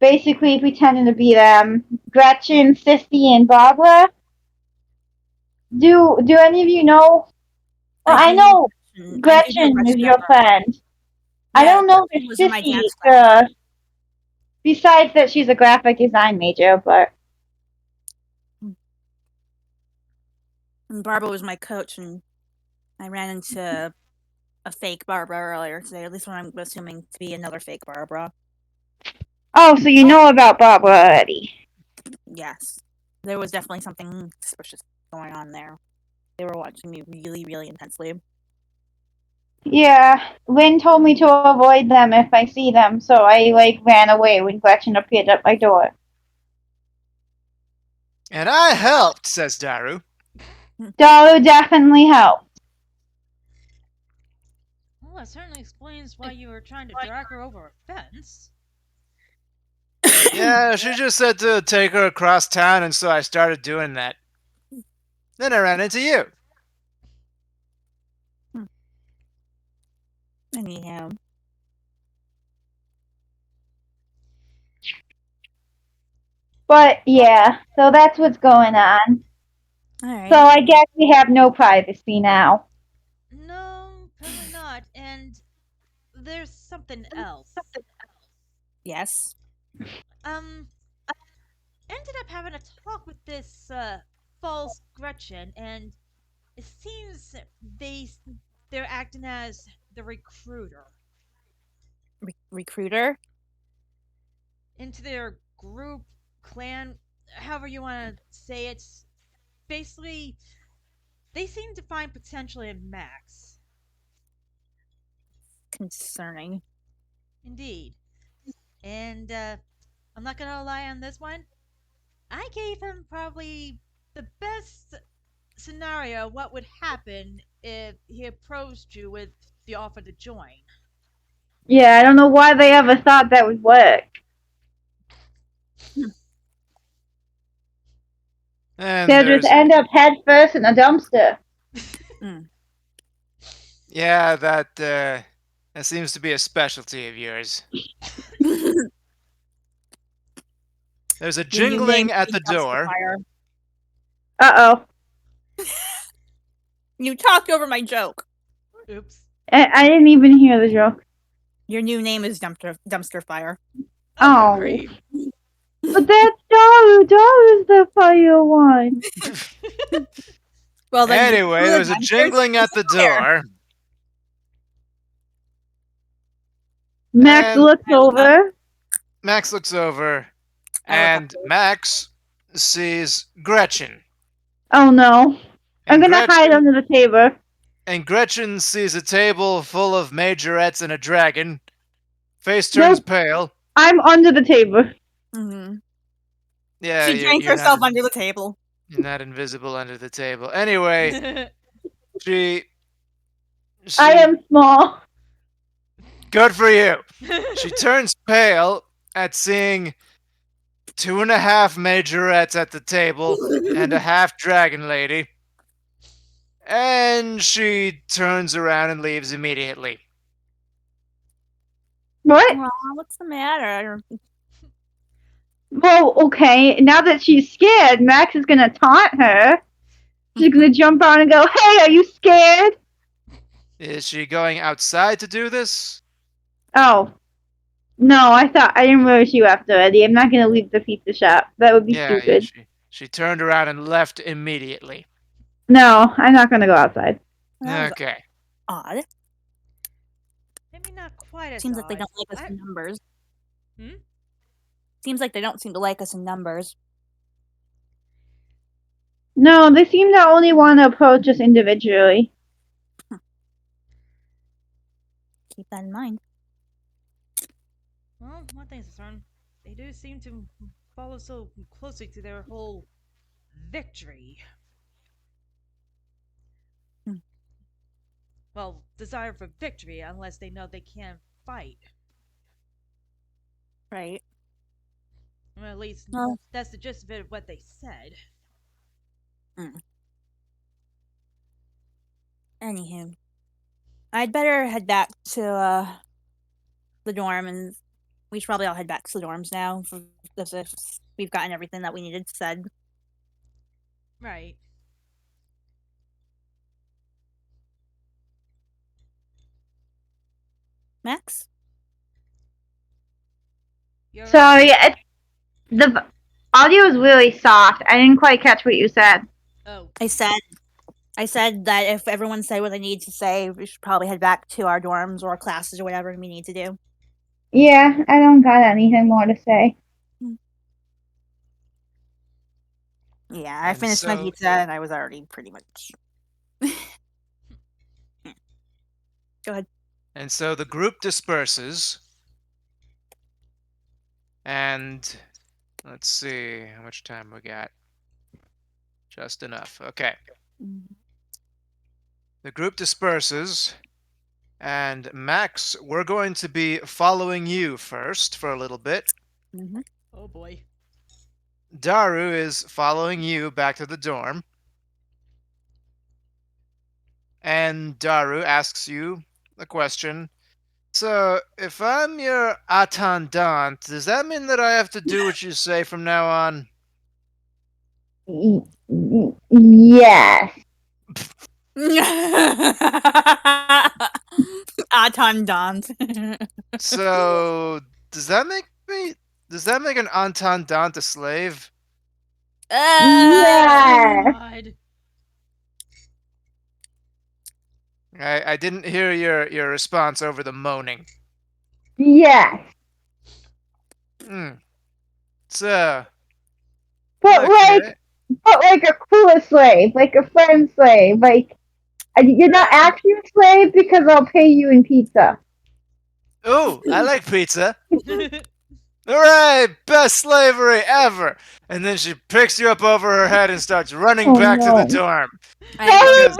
basically pretending to be them. Gretchen, Sissy, and Barbara. Do any of you know? Well, I I do know know Gretchen. I do know Gretchen is Gretchen your Ever. friend. I Yeah, don't know she if was in my Sissy, dance class. besides that she's a graphic design major, but And Barbara was my coach, and I ran into a fake Barbara earlier today. At least what I'm assuming to be another fake Barbara. oh, so you know about Barbara already. Yes, there was definitely something suspicious going on there. They were watching me really, really intensely. Yeah, Lynn told me to avoid them if I see them, so I like ran away when Gretchen appeared at my door. And I helped, says Daru. Daru definitely helped. Well, that certainly explains why you were trying to drag her over a fence. Yeah, she just said to take her across town, and so I started doing that. Then I ran into you. Anyhow, But yeah, so that's what's going on. all So right. I guess we have no privacy now. No, apparently not. And there's something else. Yes. Um, ended up having a talk with this false Gretchen, and it seems they're acting as the recruiter Recruiter. into their group, clan, however you want to say it. Basically, they seem to find potential in Max. Concerning. Indeed. And I'm not gonna lie on this one. I gave him probably the best scenario what would happen if he approached you with the offer to join. Yeah, I don't know why they ever thought that would work. And They'll just there's. end up head first in a dumpster. Mm. Yeah, That seems to be a specialty of yours. There's a Your new name jingling at is the Dumpster door. Fire. Uh-oh. You talked over my joke. Oops. I didn't even hear the joke. Your new name is Dumpster Fire. Oh, good Oh. grief. But that's Daru. Daru's the fire one. Well, then Anyway, there's a jingling at the door. Max And looks over. Max looks over, I look up and Max sees Gretchen. Oh no. I'm And gonna hide Gretchen under the table. and Gretchen sees a table full of majorettes and a dragon. Face turns Nope. pale. I'm under the table. Mm-hmm. Yeah, She drank herself under the table. you're not invisible under the table. Anyway, she I am small. good for you. She turns pale at seeing 2.5 majorettes at the table and a half dragon lady. And she turns around and leaves immediately. What? Aw, what's the matter? Well, okay. Now that she's scared, Max is gonna taunt her. She's gonna jump on and go, "Hey, are you scared?" Is she going outside to do this? Oh. No, I didn't realize you left already. I'm not gonna leave the pizza shop. That would be Yeah, stupid. she turned around and left immediately. No, I'm not gonna go outside. That was Okay. odd. Maybe not quite as Seems like they odd. don't like us in numbers. Hmm? Seems like they don't seem to like us in numbers. No, they seem to only want to approach us individually. Keep that in mind. Well, one thing's certain. They do seem to follow so closely to their whole victory. Hmm. Well, desire for victory, unless they know they can't fight. Right. Or at least Well, that's the gist of it of what they said. anywho. I'd better head back to the dorm, and we should probably all head back to the dorms now, as if we've gotten everything that we needed said. Right. Max? You're Sorry, the audio is really soft. I didn't quite catch what you said. Oh. I said that if everyone said what they need to say, we should probably head back to our dorms or classes or whatever we need to do. Yeah, I don't got anything more to say. Yeah, I And finished my so- pizza and I was already pretty much. Go ahead. And so the group disperses. And let's see how much time we got. Just enough. Okay. The group disperses. And Max, we're going to be following you first for a little bit. Mm-hmm. Oh boy. Daru is following you back to the dorm. And Daru asks you a question. So, if I'm your attendant, does that mean that I have to do what you say from now on? Yes. Attendant. So, does that make an attendant a slave? Yes. God. I didn't hear your response over the moaning. Yes. So, But okay. like a cooler slave, like a friend slave, like you're not actually a slave because I'll pay you in pizza. Ooh, I like pizza. Hooray! Best slavery ever! And then she picks you up over her head and starts running Oh, back to the no. dorm. I Because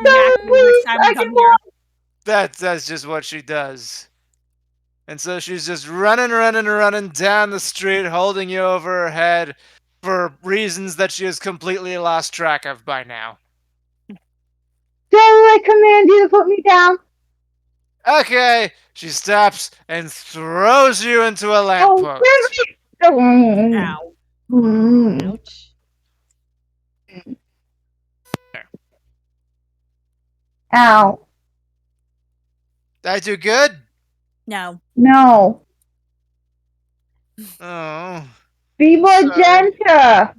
Max, next time we come here. that's just what she does. And so she's just running down the street, holding you over her head for reasons that she has completely lost track of by now. Daru, I command you to put me down. Okay, she stops and throws you into a Oh, lamppost. mm, Ow. mm, Ouch. ow. Did I do good? No. No. Oh, Be more sorry. gentle.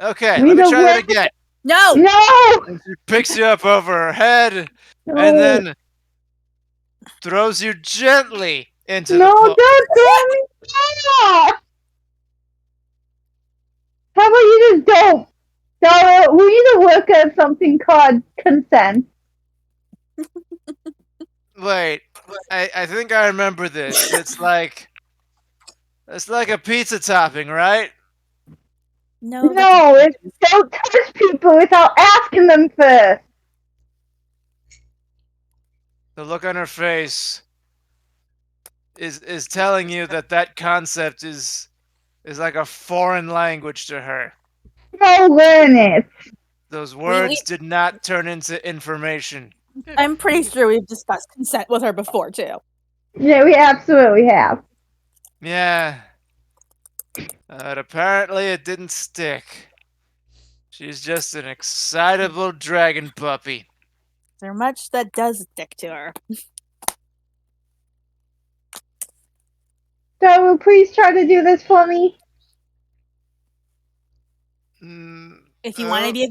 Okay, We let need me to try that work. again. No! No! And she picks you up over her head and No. then throws you gently into the No, pool. don't throw me down! How about you just don't? So we need to work on something called consent. Wait, I think I remember this. It's like a pizza topping, right? No, that's a No, it's penis. don't touch people without asking them first. The look on her face is telling you that that concept is like a foreign language to her. No, learn it. Those We words did not turn into information. I'm pretty sure we've discussed consent with her before too. Yeah, we absolutely have. Yeah, but apparently it didn't stick. She's just an excitable dragon puppy. There's much that does stick to her. So please try to do this for me. Mm, If you want to oh, be a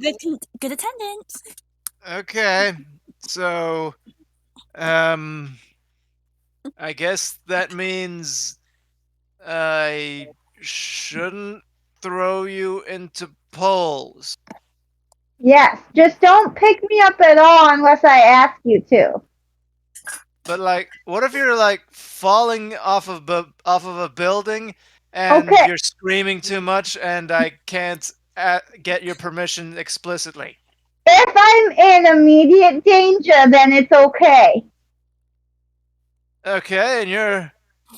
good attendant. okay. So, um, I guess that means I shouldn't throw you into poles. Yes, just don't pick me up at all unless I ask you to. But like, what if you're like falling off of a building and Okay, you're screaming too much and I can't get your permission explicitly? if I'm in immediate danger, then it's okay. Okay, and you're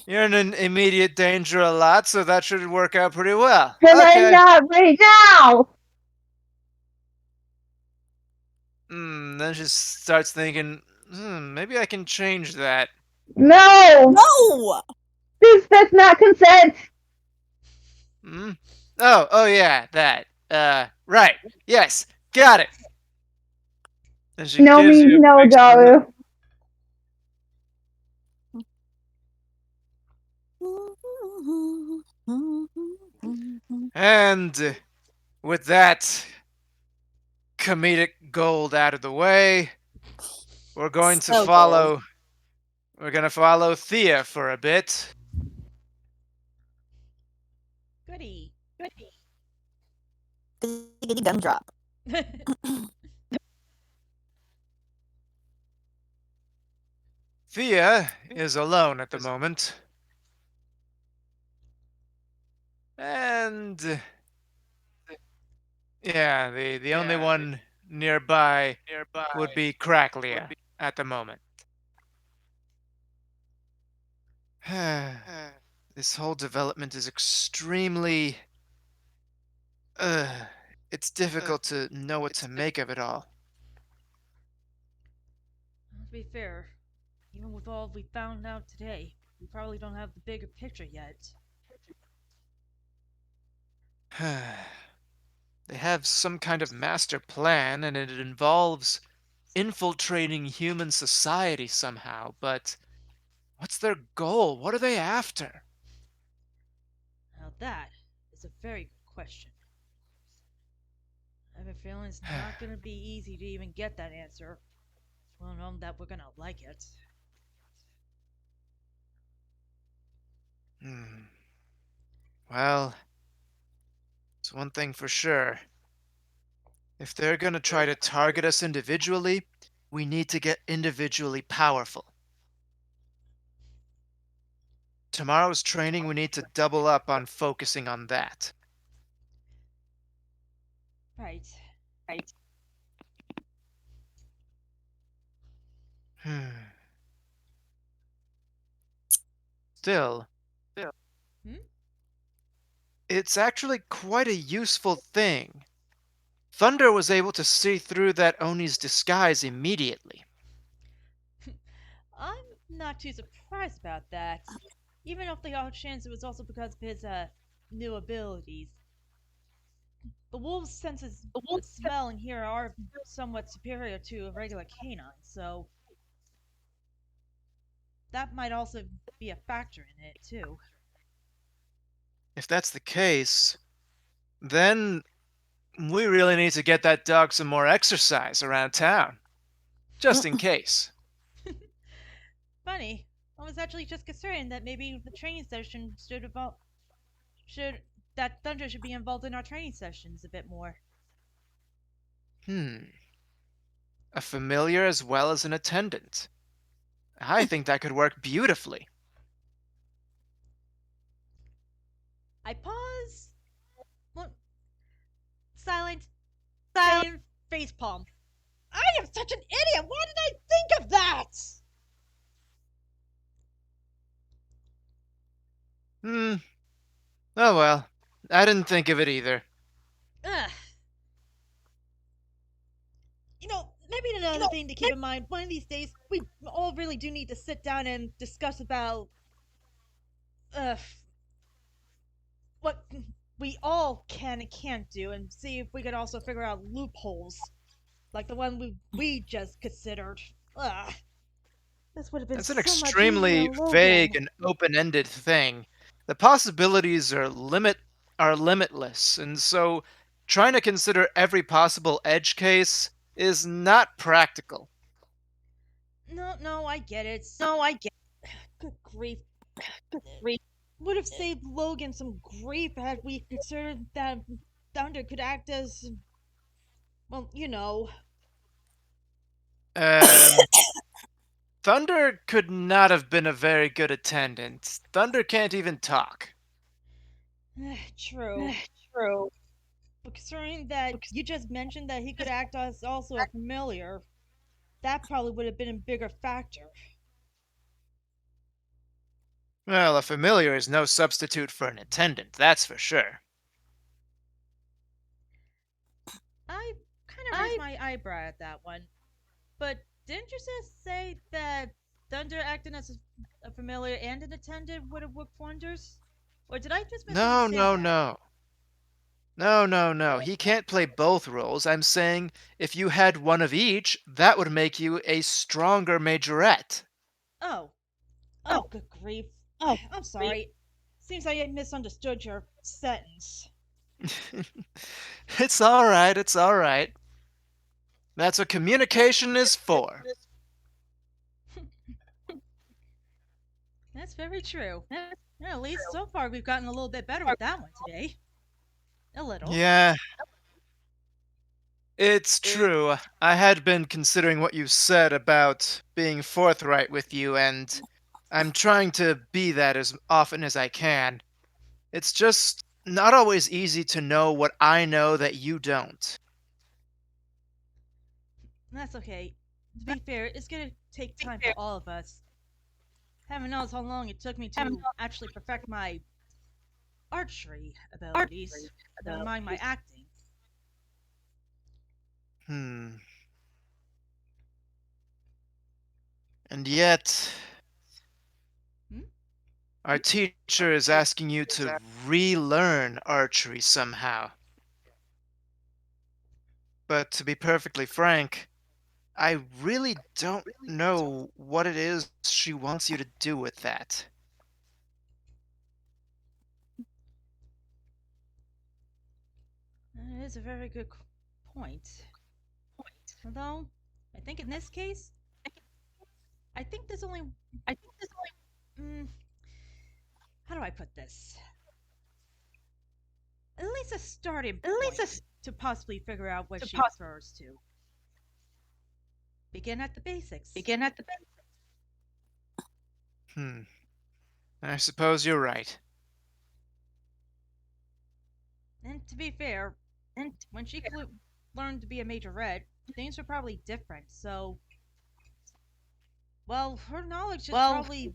in an immediate danger a lot, so that should work out pretty well. But I'm Okay. not right now. Then she starts thinking, maybe I can change that. No, No! that's not consent. Hmm? Oh yeah, that. Right. Yes, got it. And she No gives means you a no, big salute. Daru. And with that comedic gold out of the way, we're going to So gold. follow. We're gonna follow Thea for a bit. Goody. Diggity gumdrop. Thea is alone at the moment, and yeah, the only one nearby would be Cracklia at the moment. This whole development is extremely. Uh, it's difficult to know what to make of it all. To be fair, even with all we found out today, we probably don't have the bigger picture yet. They have some kind of master plan, and it involves infiltrating human society somehow, but what's their goal? What are they after? Now that is a very good question. I have a feeling it's not gonna be easy to even get that answer. Well known that we're gonna like it. Hmm. Well, it's one thing for sure. If they're gonna try to target us individually, we need to get individually powerful. Tomorrow's training, we need to double up on focusing on that. Right. Still, Hmm? it's actually quite a useful thing. Thunder was able to see through that Oni's disguise immediately. I'm not too surprised about that. Even if the odd chance it was also because of his new abilities. The wolf's senses of smell and hear are somewhat superior to a regular canine, so that might also be a factor in it too. If that's the case, then we really need to get that dog some more exercise around town, just in case. Funny, I was actually just concerned that maybe the training session should that Thunder should be involved in our training sessions a bit more. Hmm, a familiar as well as an attendant. I think that could work beautifully. I pause. Look, silent. Fan facepalm. I am such an idiot. Why did I think of that? Hmm, oh well. I didn't think of it either. Ugh. Maybe another thing to keep in mind. One of these days, we all really do need to sit down and discuss about uh, what we all can and can't do, and see if we could also figure out loopholes like the one we just considered. Ugh. This would have been That's an so much easier extremely on vague Logan. and open-ended thing. The possibilities are limitless, and so trying to consider every possible edge case is not practical. No, I get it. No, I get Good grief. it. Would have saved Logan some grief had we considered that Thunder could act as, well, Um, Thunder could not have been a very good attendant. Thunder can't even talk. True. True. But considering that you just mentioned that he could act as also a familiar, that probably would have been a bigger factor. Well, a familiar is no substitute for an attendant, that's for sure. I kind of raised I my eyebrow at that one. But didn't you just say that Thunder acting as a familiar and an attendant would have worked wonders? Or did I just No, misunderstand no, that? no. No, no, no. He can't play both roles. I'm saying if you had one of each, that would make you a stronger majorette. Oh, oh good grief. oh I'm wait. sorry. Seems I misunderstood your sentence. It's all right. It's all right. That's what communication is for. That's very true. Yeah, at least so far we've gotten a little bit better with that one today. A little. Yeah, it's true. I had been considering what you said about being forthright with you, and I'm trying to be that as often as I can. It's just not always easy to know what I know that you don't. That's okay. To be fair, it's gonna take time for all of us. Heaven knows how long it took me to actually perfect my archery abilities. Never mind my acting. Hmm. And yet, Hmm? our teacher is asking you to relearn archery somehow. But to be perfectly frank, I really don't know what it is she wants you to do with that. That is a very good point. Although, I think in this case, I think there's only. Mm, how do I put this? At least a starting point to possibly figure out what she refers to. Begin at the basics. Begin at the Hmm. I suppose you're right. And to be fair, when she learned to be a majorette, things were probably different. So, well, her knowledge is probably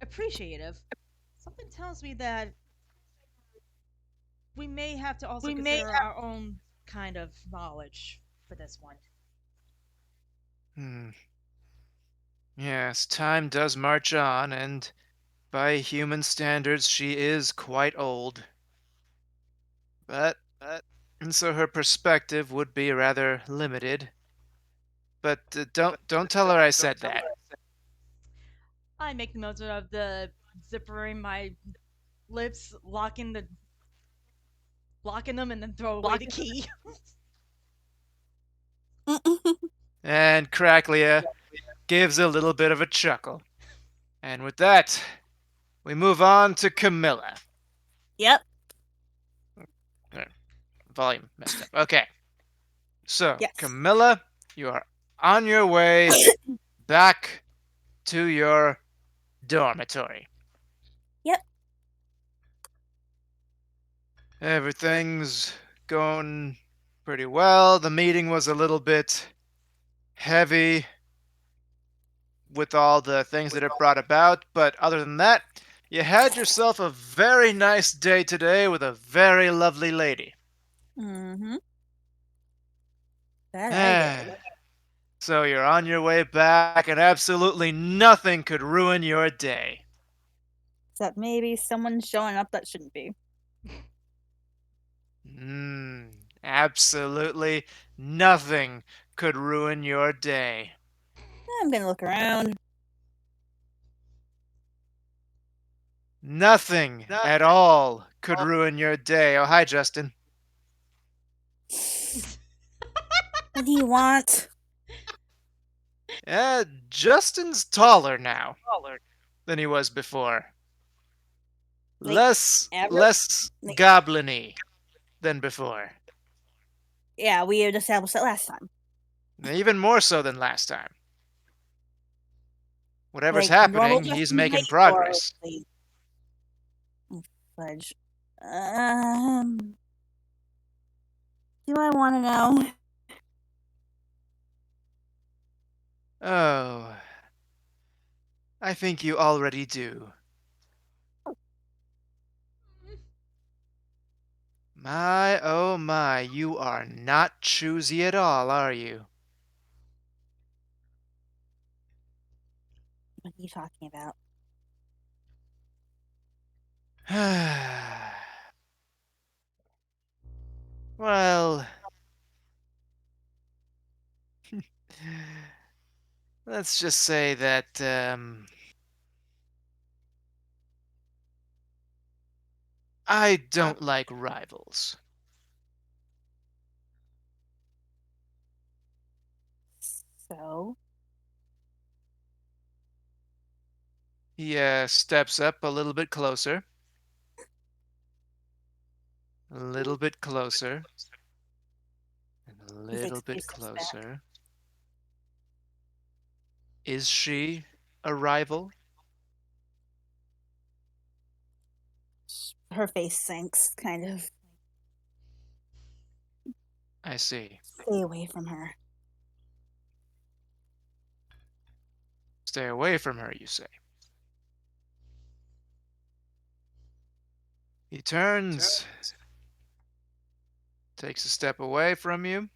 appreciative. Something tells me that we may have to also we may consider our own kind of knowledge for this one. Hmm. Yes, time does march on, and by human standards, she is quite old. But, and so her perspective would be rather limited. But don't tell her I said that. I make notes of the zipper in my lips, locking them, and then throw away the key. And Cracklia gives a little bit of a chuckle. And with that, we move on to Camilla. Yep. Uh, Volume messed up. Okay. So, Yes. Camilla, you are on your way back to your dormitory. Yep. Everything's going pretty well. The meeting was a little bit heavy with all the things that it brought about, but other than that, you had yourself a very nice day today with a very lovely lady. Mm-hmm. That I Ah, did. so you're on your way back, and absolutely nothing could ruin your day. Except maybe someone showing up that shouldn't be. Absolutely nothing could ruin your day. I'm gonna look around. Nothing at all could ruin your day. Oh, hi, Justin. What do you want? Justin's taller now than he was before. Like average? Less Like, goblin-y than before. yeah, we had established that last time. Even more so than last time. Whatever's Like normal happening, he's Justin making height or progress. like fudge. Um, do I want to know? Oh, I think you already do. My, oh my, you are not choosy at all, are you? What are you talking about? Well, let's just say that, I don't like rivals. So, He steps up a little bit closer. A little bit closer. And a he little takes a few bit steps back. closer. Is she a rival? Her face sinks, kind of. I see. Stay away from her. Stay away from her, you say. He turns, takes a step away from you.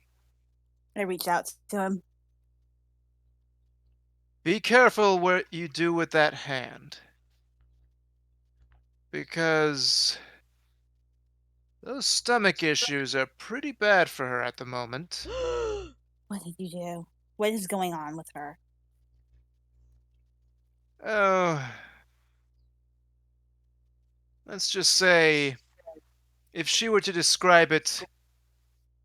I reach out to him. Be careful what you do with that hand. Because those stomach issues are pretty bad for her at the moment. What did you do? What is going on with her? Oh, let's just say, if she were to describe it,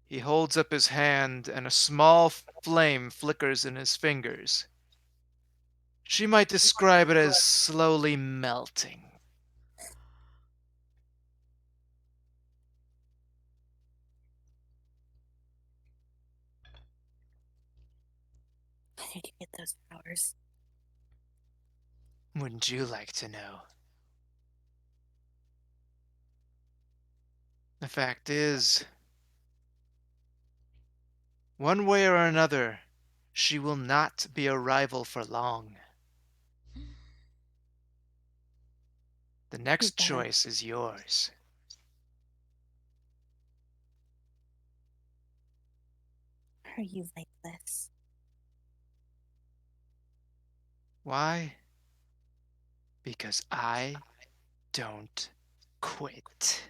he holds up his hand and a small flame flickers in his fingers. She might describe it as slowly melting. How did you get those powers? Wouldn't you like to know? The fact is, one way or another, she will not be a rival for long. The Who's next better? choice is yours. Are you like this? Why? Because I don't quit.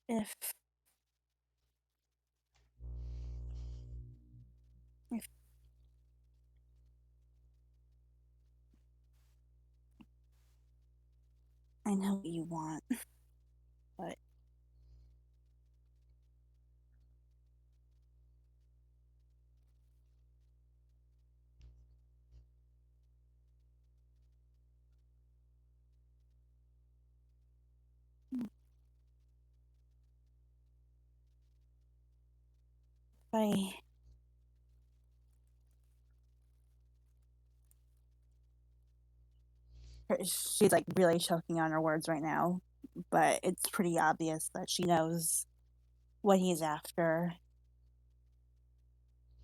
If if I know what you want, but I she's like really choking on her words right now, but it's pretty obvious that she knows what he's after.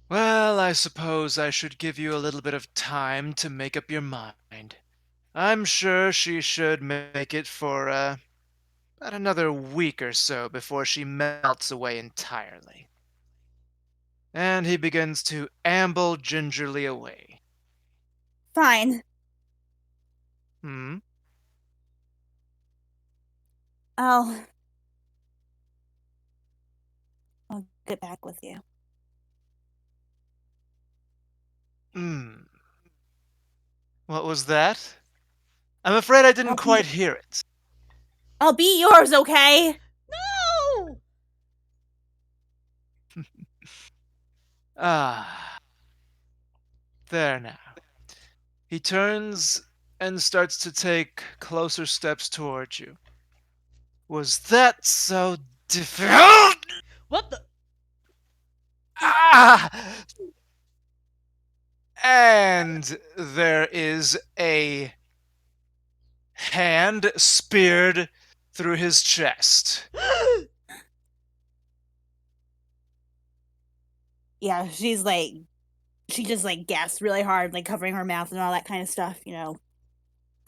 Well, I suppose I should give you a little bit of time to make up your mind. I'm sure she should make it for, about another week or so before she melts away entirely. And he begins to amble gingerly away. Fine. Hmm? I'll I'll get back with you. Hmm. What was that? I'm afraid I didn't I'll be quite hear it. I'll be yours, okay? No! Ah, there now. He turns and starts to take closer steps toward you. Was that so difficult? What the? Ah! And there is a hand speared through his chest. Yeah, she just like gasps really hard, like covering her mouth and all that kind of stuff,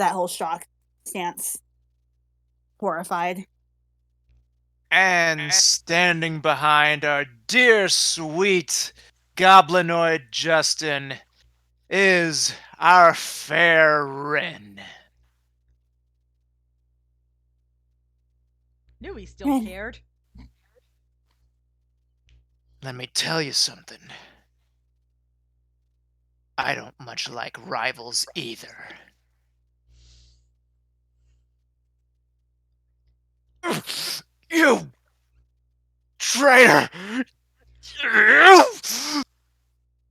that whole shock stance. Horrified. And standing behind our dear sweet goblinoid Justin is our fair Rin. Knew he still Ren, cared. Let me tell you something. I don't much like rivals either. You traitor!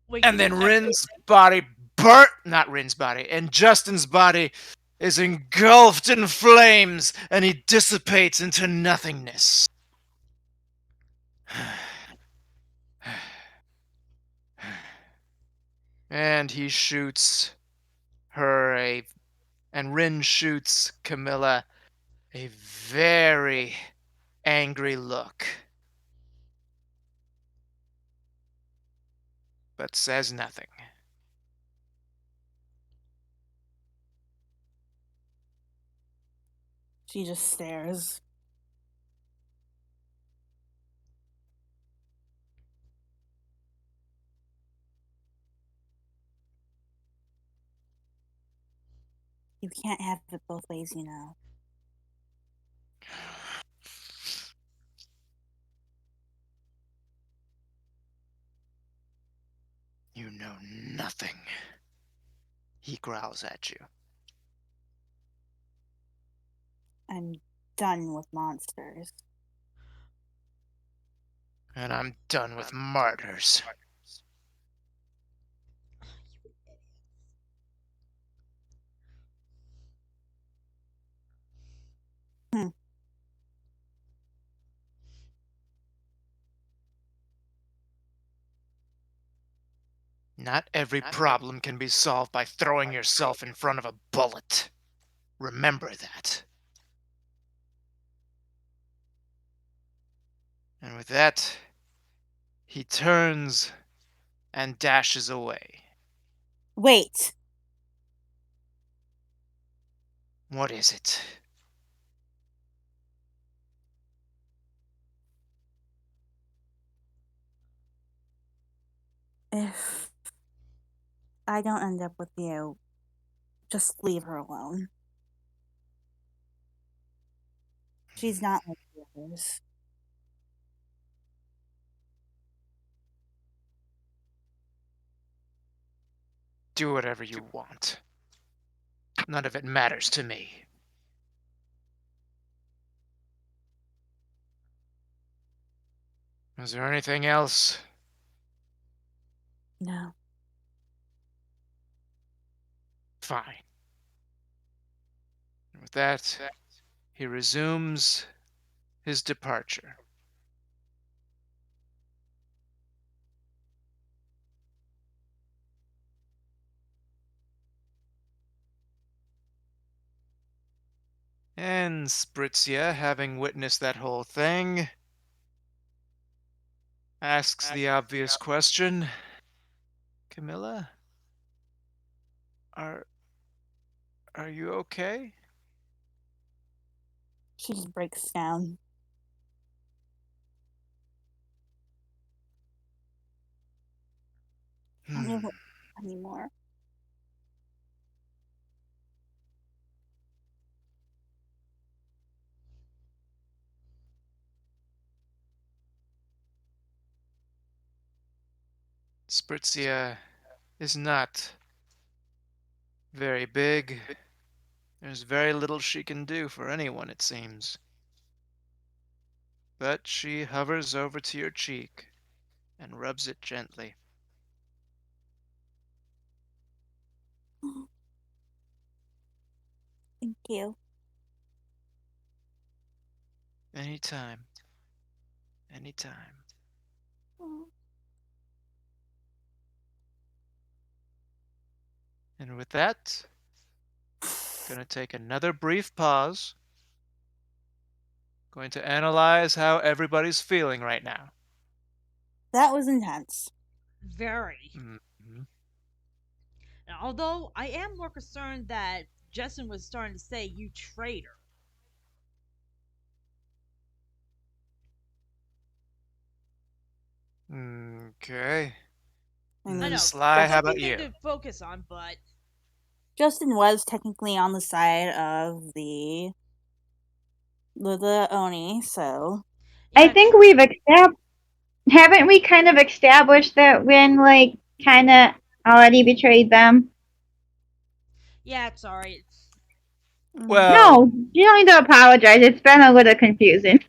Wait, And did he then text? Rin's body burnt, not Rin's body, and Justin's body is engulfed in flames and he dissipates into nothingness. And he shoots her and Rin shoots Camilla a very angry look, but says nothing. she just stares. You can't have it both ways. You know nothing. He growls at you. I'm done with monsters. And I'm done with martyrs. Hmm. Not every problem can be solved by throwing yourself in front of a bullet. Remember that. And with that, he turns and dashes away. Wait. What is it? If I don't end up with you, just leave her alone. She's not like the others. Do whatever you want. None of it matters to me. Is there anything else? No. Fine. And with that, he resumes his departure. And Spritzia, having witnessed that whole thing, asks the obvious question, Camilla, are are you okay? She just breaks down. I don't Hmm. know anymore. Spritzia is not very big. There's very little she can do for anyone, it seems. But she hovers over to your cheek and rubs it gently. Thank you. Anytime. Anytime. And with that, gonna take another brief pause. Going to analyze how everybody's feeling right now. That was intense. Very. Mhm. And although I am more concerned that Justin was starting to say, "You traitor." Okay. I I mean, know Sly, that's how a about key thing you? to focus on, but Justin was technically on the side of the Oni, so I yeah, think true. we've haven't we kind of established that Rin like kind of already betrayed them? Yeah, it's alright. mm, Well, No, you don't need to apologize. It's been a little confusing.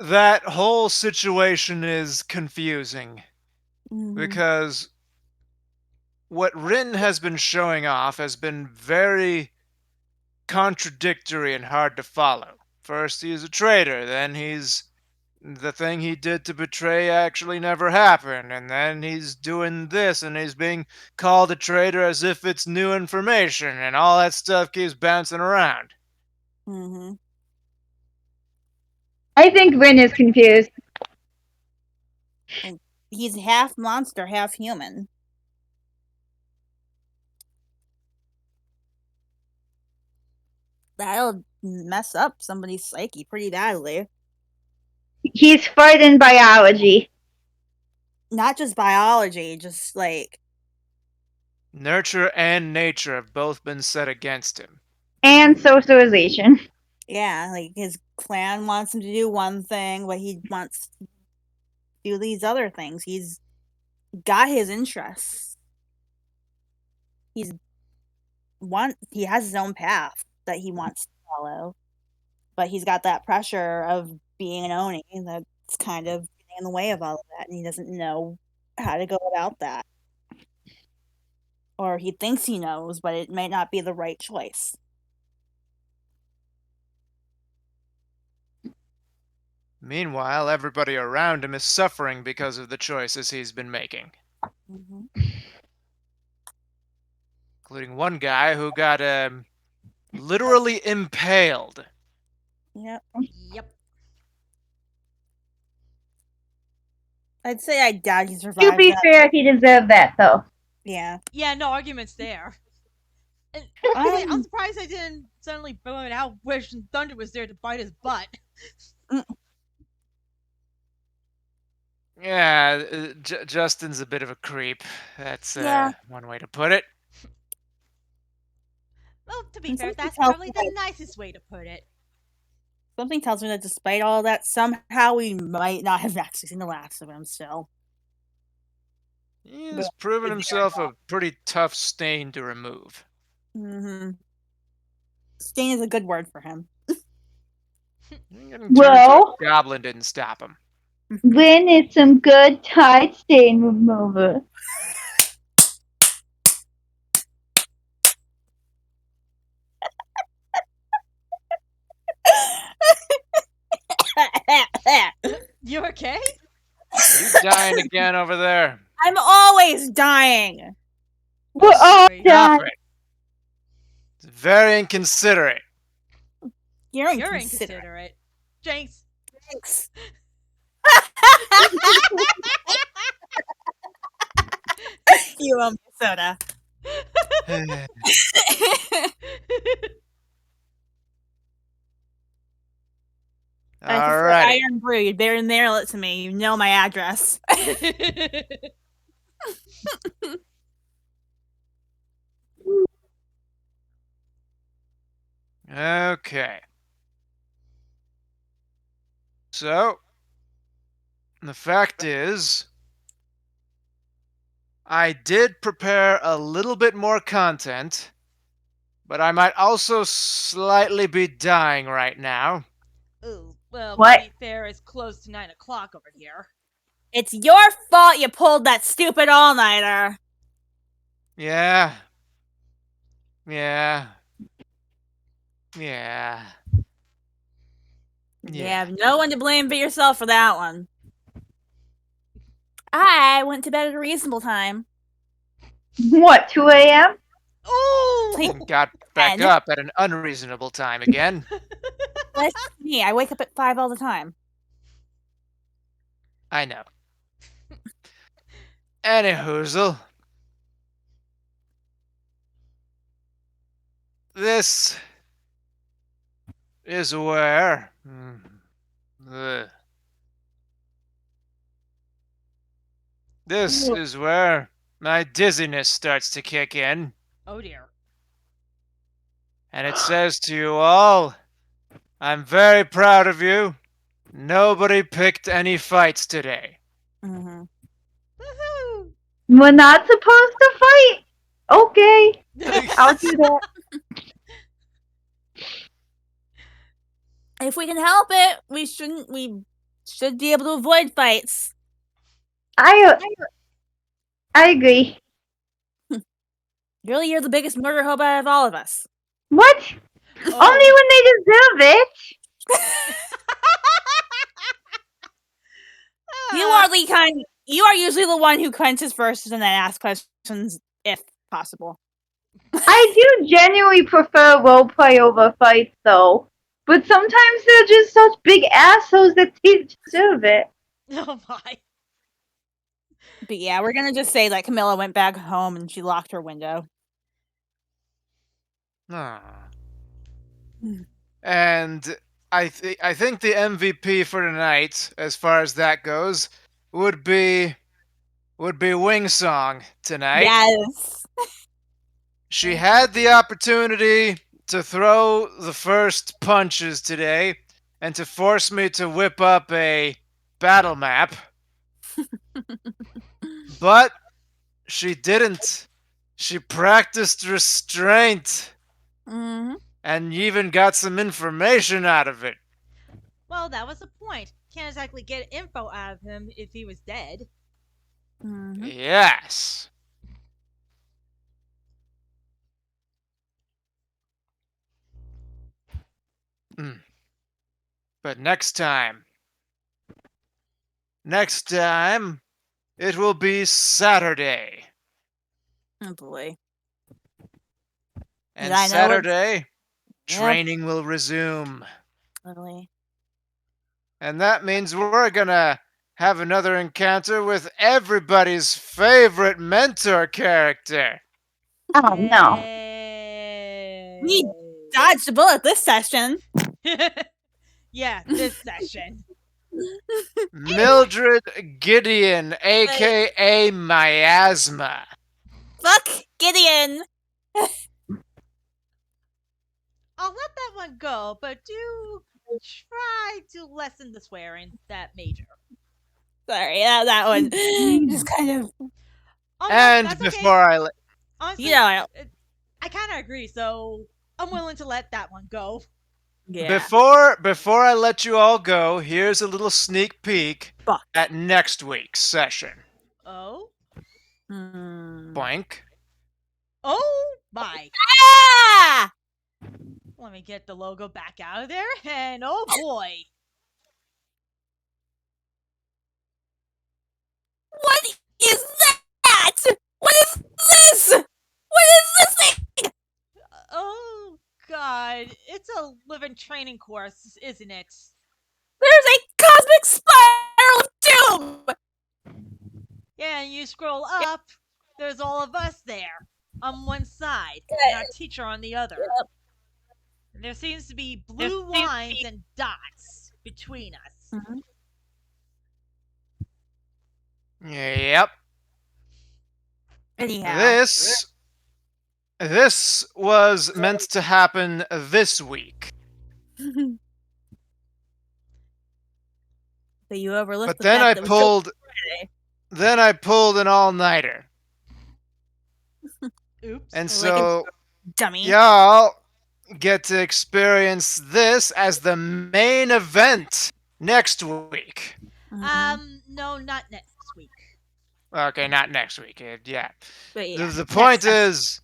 that whole situation is confusing mhm, because what Rin has been showing off has been very contradictory and hard to follow. First, he's a traitor, then he's the thing he did to betray actually never happened, and then he's doing this and he's being called a traitor as if it's new information, and all that stuff keeps bouncing around. mhm. I think Rin is confused. Like, he's half monster, half human. That'll mess up somebody's psyche pretty badly. He's fighting biology Not just biology, just like Nurture and nature have both been set against him. and mhm. socialization. Yeah, like his clan wants him to do one thing, but he wants to do these other things. He's got his interests. He's he has his own path that he wants to follow, but he's got that pressure of being an Oni that's kind of getting in the way of all of that, and he doesn't know how to go about that. Or he thinks he knows, but it may not be the right choice. Meanwhile, everybody around him is suffering because of the choices he's been making, Mhm. including one guy who got literally impaled. Yep. Yep. I'd say I doubt he To survived be that. fair, he deserved that though. Yeah. Yeah, no arguments there. And honestly, I'm I'm surprised I didn't suddenly point out Wish and Thunder was there to bite his butt. mm, Yeah, Justin's a bit of a creep. That's yeah. one way to put it. Well, to be And fair, something that's tells probably me the nicest way to put it. that despite all that, somehow we might not have actually seen the last of him still. But He's proven himself a pretty tough stain to remove. mm-hmm. Stain is a good word for him. Getting turned into Well, a goblin didn't stop him. Lynn is some good Tide stain remover. You okay? You dying again over there? I'm always dying. We're Oh all boy. Stop done. it. It's very inconsiderate. You're You're inconsiderate. inconsiderate. Jinx. Thanks. You owe me a soda. I prefer Alrighty. Iron Brew. You better mail it to me. You know my address. Okay. So, the fact is, I did prepare a little bit more content, but I might also slightly be dying right now. Ooh, well, to What? be fair, it's close to 9 o'clock over here. It's your fault you pulled that stupid all-nighter. Yeah. Yeah. Yeah. You Yeah. have no one to blame but yourself for that one. I went to bed at a reasonable time. What, 2 a.m.? Ooh! And got back And up at an unreasonable time again. that's me. I wake up at 5 all the time. I know. Anyhoozle. This is where. Ugh. This is where my dizziness starts to kick in. Oh dear. And it says to you all, I'm very proud of you. Nobody picked any fights today. Mm-hmm. Woohoo! We're not supposed to fight? Okay, I'll do that. If we can help it, we should be able to avoid fights. I agree. Really, you're the biggest murder hobo out of all of us. What? Oh. Only when they deserve it. You are the kind. You are usually the one who clenches first and then asks questions, if possible. I do genuinely prefer roleplay over fights, though. But sometimes they're just such big assholes that they deserve it. Oh my. But yeah, we're gonna just say that Camilla went back home and she locked her window. Ah. And I think the MVP for tonight, as far as that goes, would be Wing Song tonight. Yes. She had the opportunity to throw the first punches today and to force me to whip up a battle map. But she didn't. She practiced restraint Mm-hmm. and even got some information out of it. Well, that was the point. Can't exactly get info out of him if he was dead. Mm-hmm. Yes. Mm. But next time, it will be Saturday. Oh boy. And I know Saturday, Yep. training will resume. Literally. And that means we're gonna have another encounter with everybody's favorite mentor character. Oh no. We dodged a bullet this session. Yeah, this session. Mildred Gideon, aka Miasma. Fuck Gideon. I'll let that one go, but do try to lessen the swearing that major. Sorry, that one just kind of. Oh no, And that's okay. before I let Honestly, You know, I don't. I kind of agree, so I'm willing to let that one go. Yeah. before I let you all go, here's a little sneak peek Fuck. at next week's session. Oh, Boink. oh my! Ah! Let me get the logo back out of there, and oh boy, What is that? What is this? What is this thing? oh god, it's a living training course, isn't it? There's a cosmic spiral of doom. Yeah, and you scroll up, there's all of us there on one side, and our teacher on the other. And there seems to be blue lines and dots between us. Yep. Anyhow. This was meant to happen this week. But you overlooked But the then fact I that pulled an all-nighter. Oops. And Like a so dummy. y'all get to experience this as the main event next week. No, not next week. Okay, not next week. Yeah. But yeah, The point is,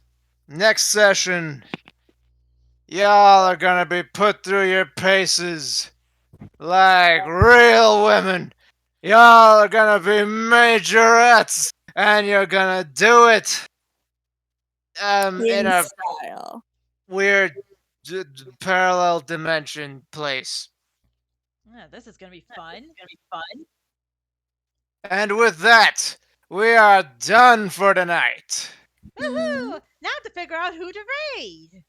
next session, y'all are gonna be put through your paces like real women. Y'all are gonna be majorettes, and you're gonna do it in a style. weird parallel dimension place. Yeah, this is gonna be fun. And with that, we are done for tonight. Woohoo! Now to figure out who to raid.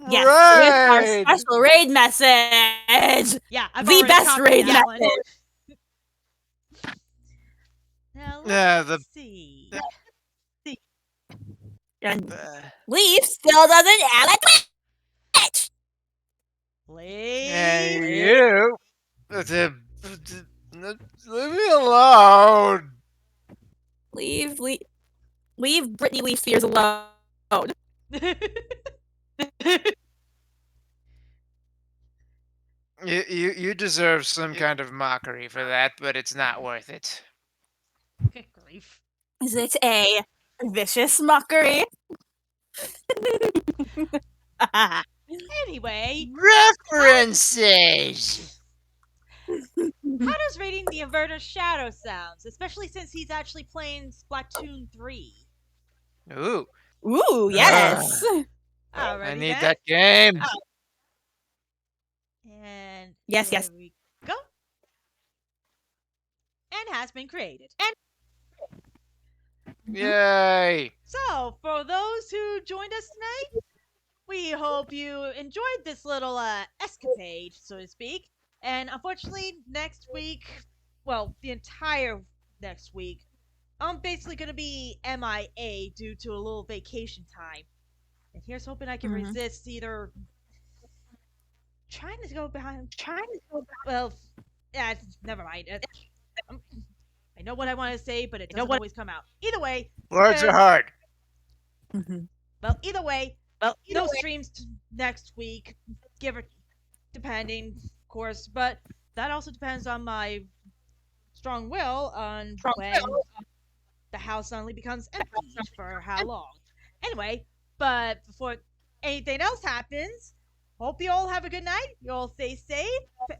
Yes, with our Raid! special raid message. Yeah, I've The already best copied raid that message. one. Now Yeah, let's see. And Leaf still doesn't have a Twitch. And Leave. you, leave me alone. Leave Britney Leaf Spears alone. You deserve some kind of mockery for that, but it's not worth it. Good grief. Is it a vicious mockery? Anyway, References. how does raiding the Inverter Shadow sounds? Especially since he's actually playing Splatoon 3. Ooh, Ooh, yes. Alrighty I need then. that game. And Yes, there yes. we go. And has been created. Yay! So, for those who joined us tonight, we hope you enjoyed this little escapade, so to speak. And unfortunately, next week, well, the entire next week, I'm basically going to be MIA due to a little vacation time. And here's hoping I can resist either trying to go behind. Well, yeah, never mind. I know what I want to say, but it doesn't always come out. Either way, Words are because- hard. Well, either way, no streams next week, give or depending, of course. But that also depends on my strong will on when the house suddenly becomes empty for how long. Anyway, but before anything else happens, hope you all have a good night. You all stay safe,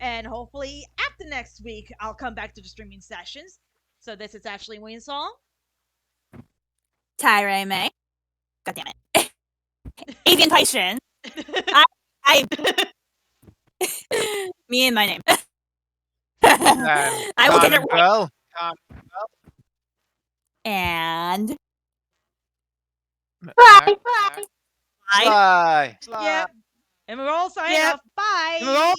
and hopefully after next week, I'll come back to the streaming sessions. So this is Ashley Winsong. Tyre May. God damn it. Avian Python. I me and my name. I will get it right. Bell. And Bye. Bye. Sly. Yep. And we're all signing Yep. off. Bye. And we're all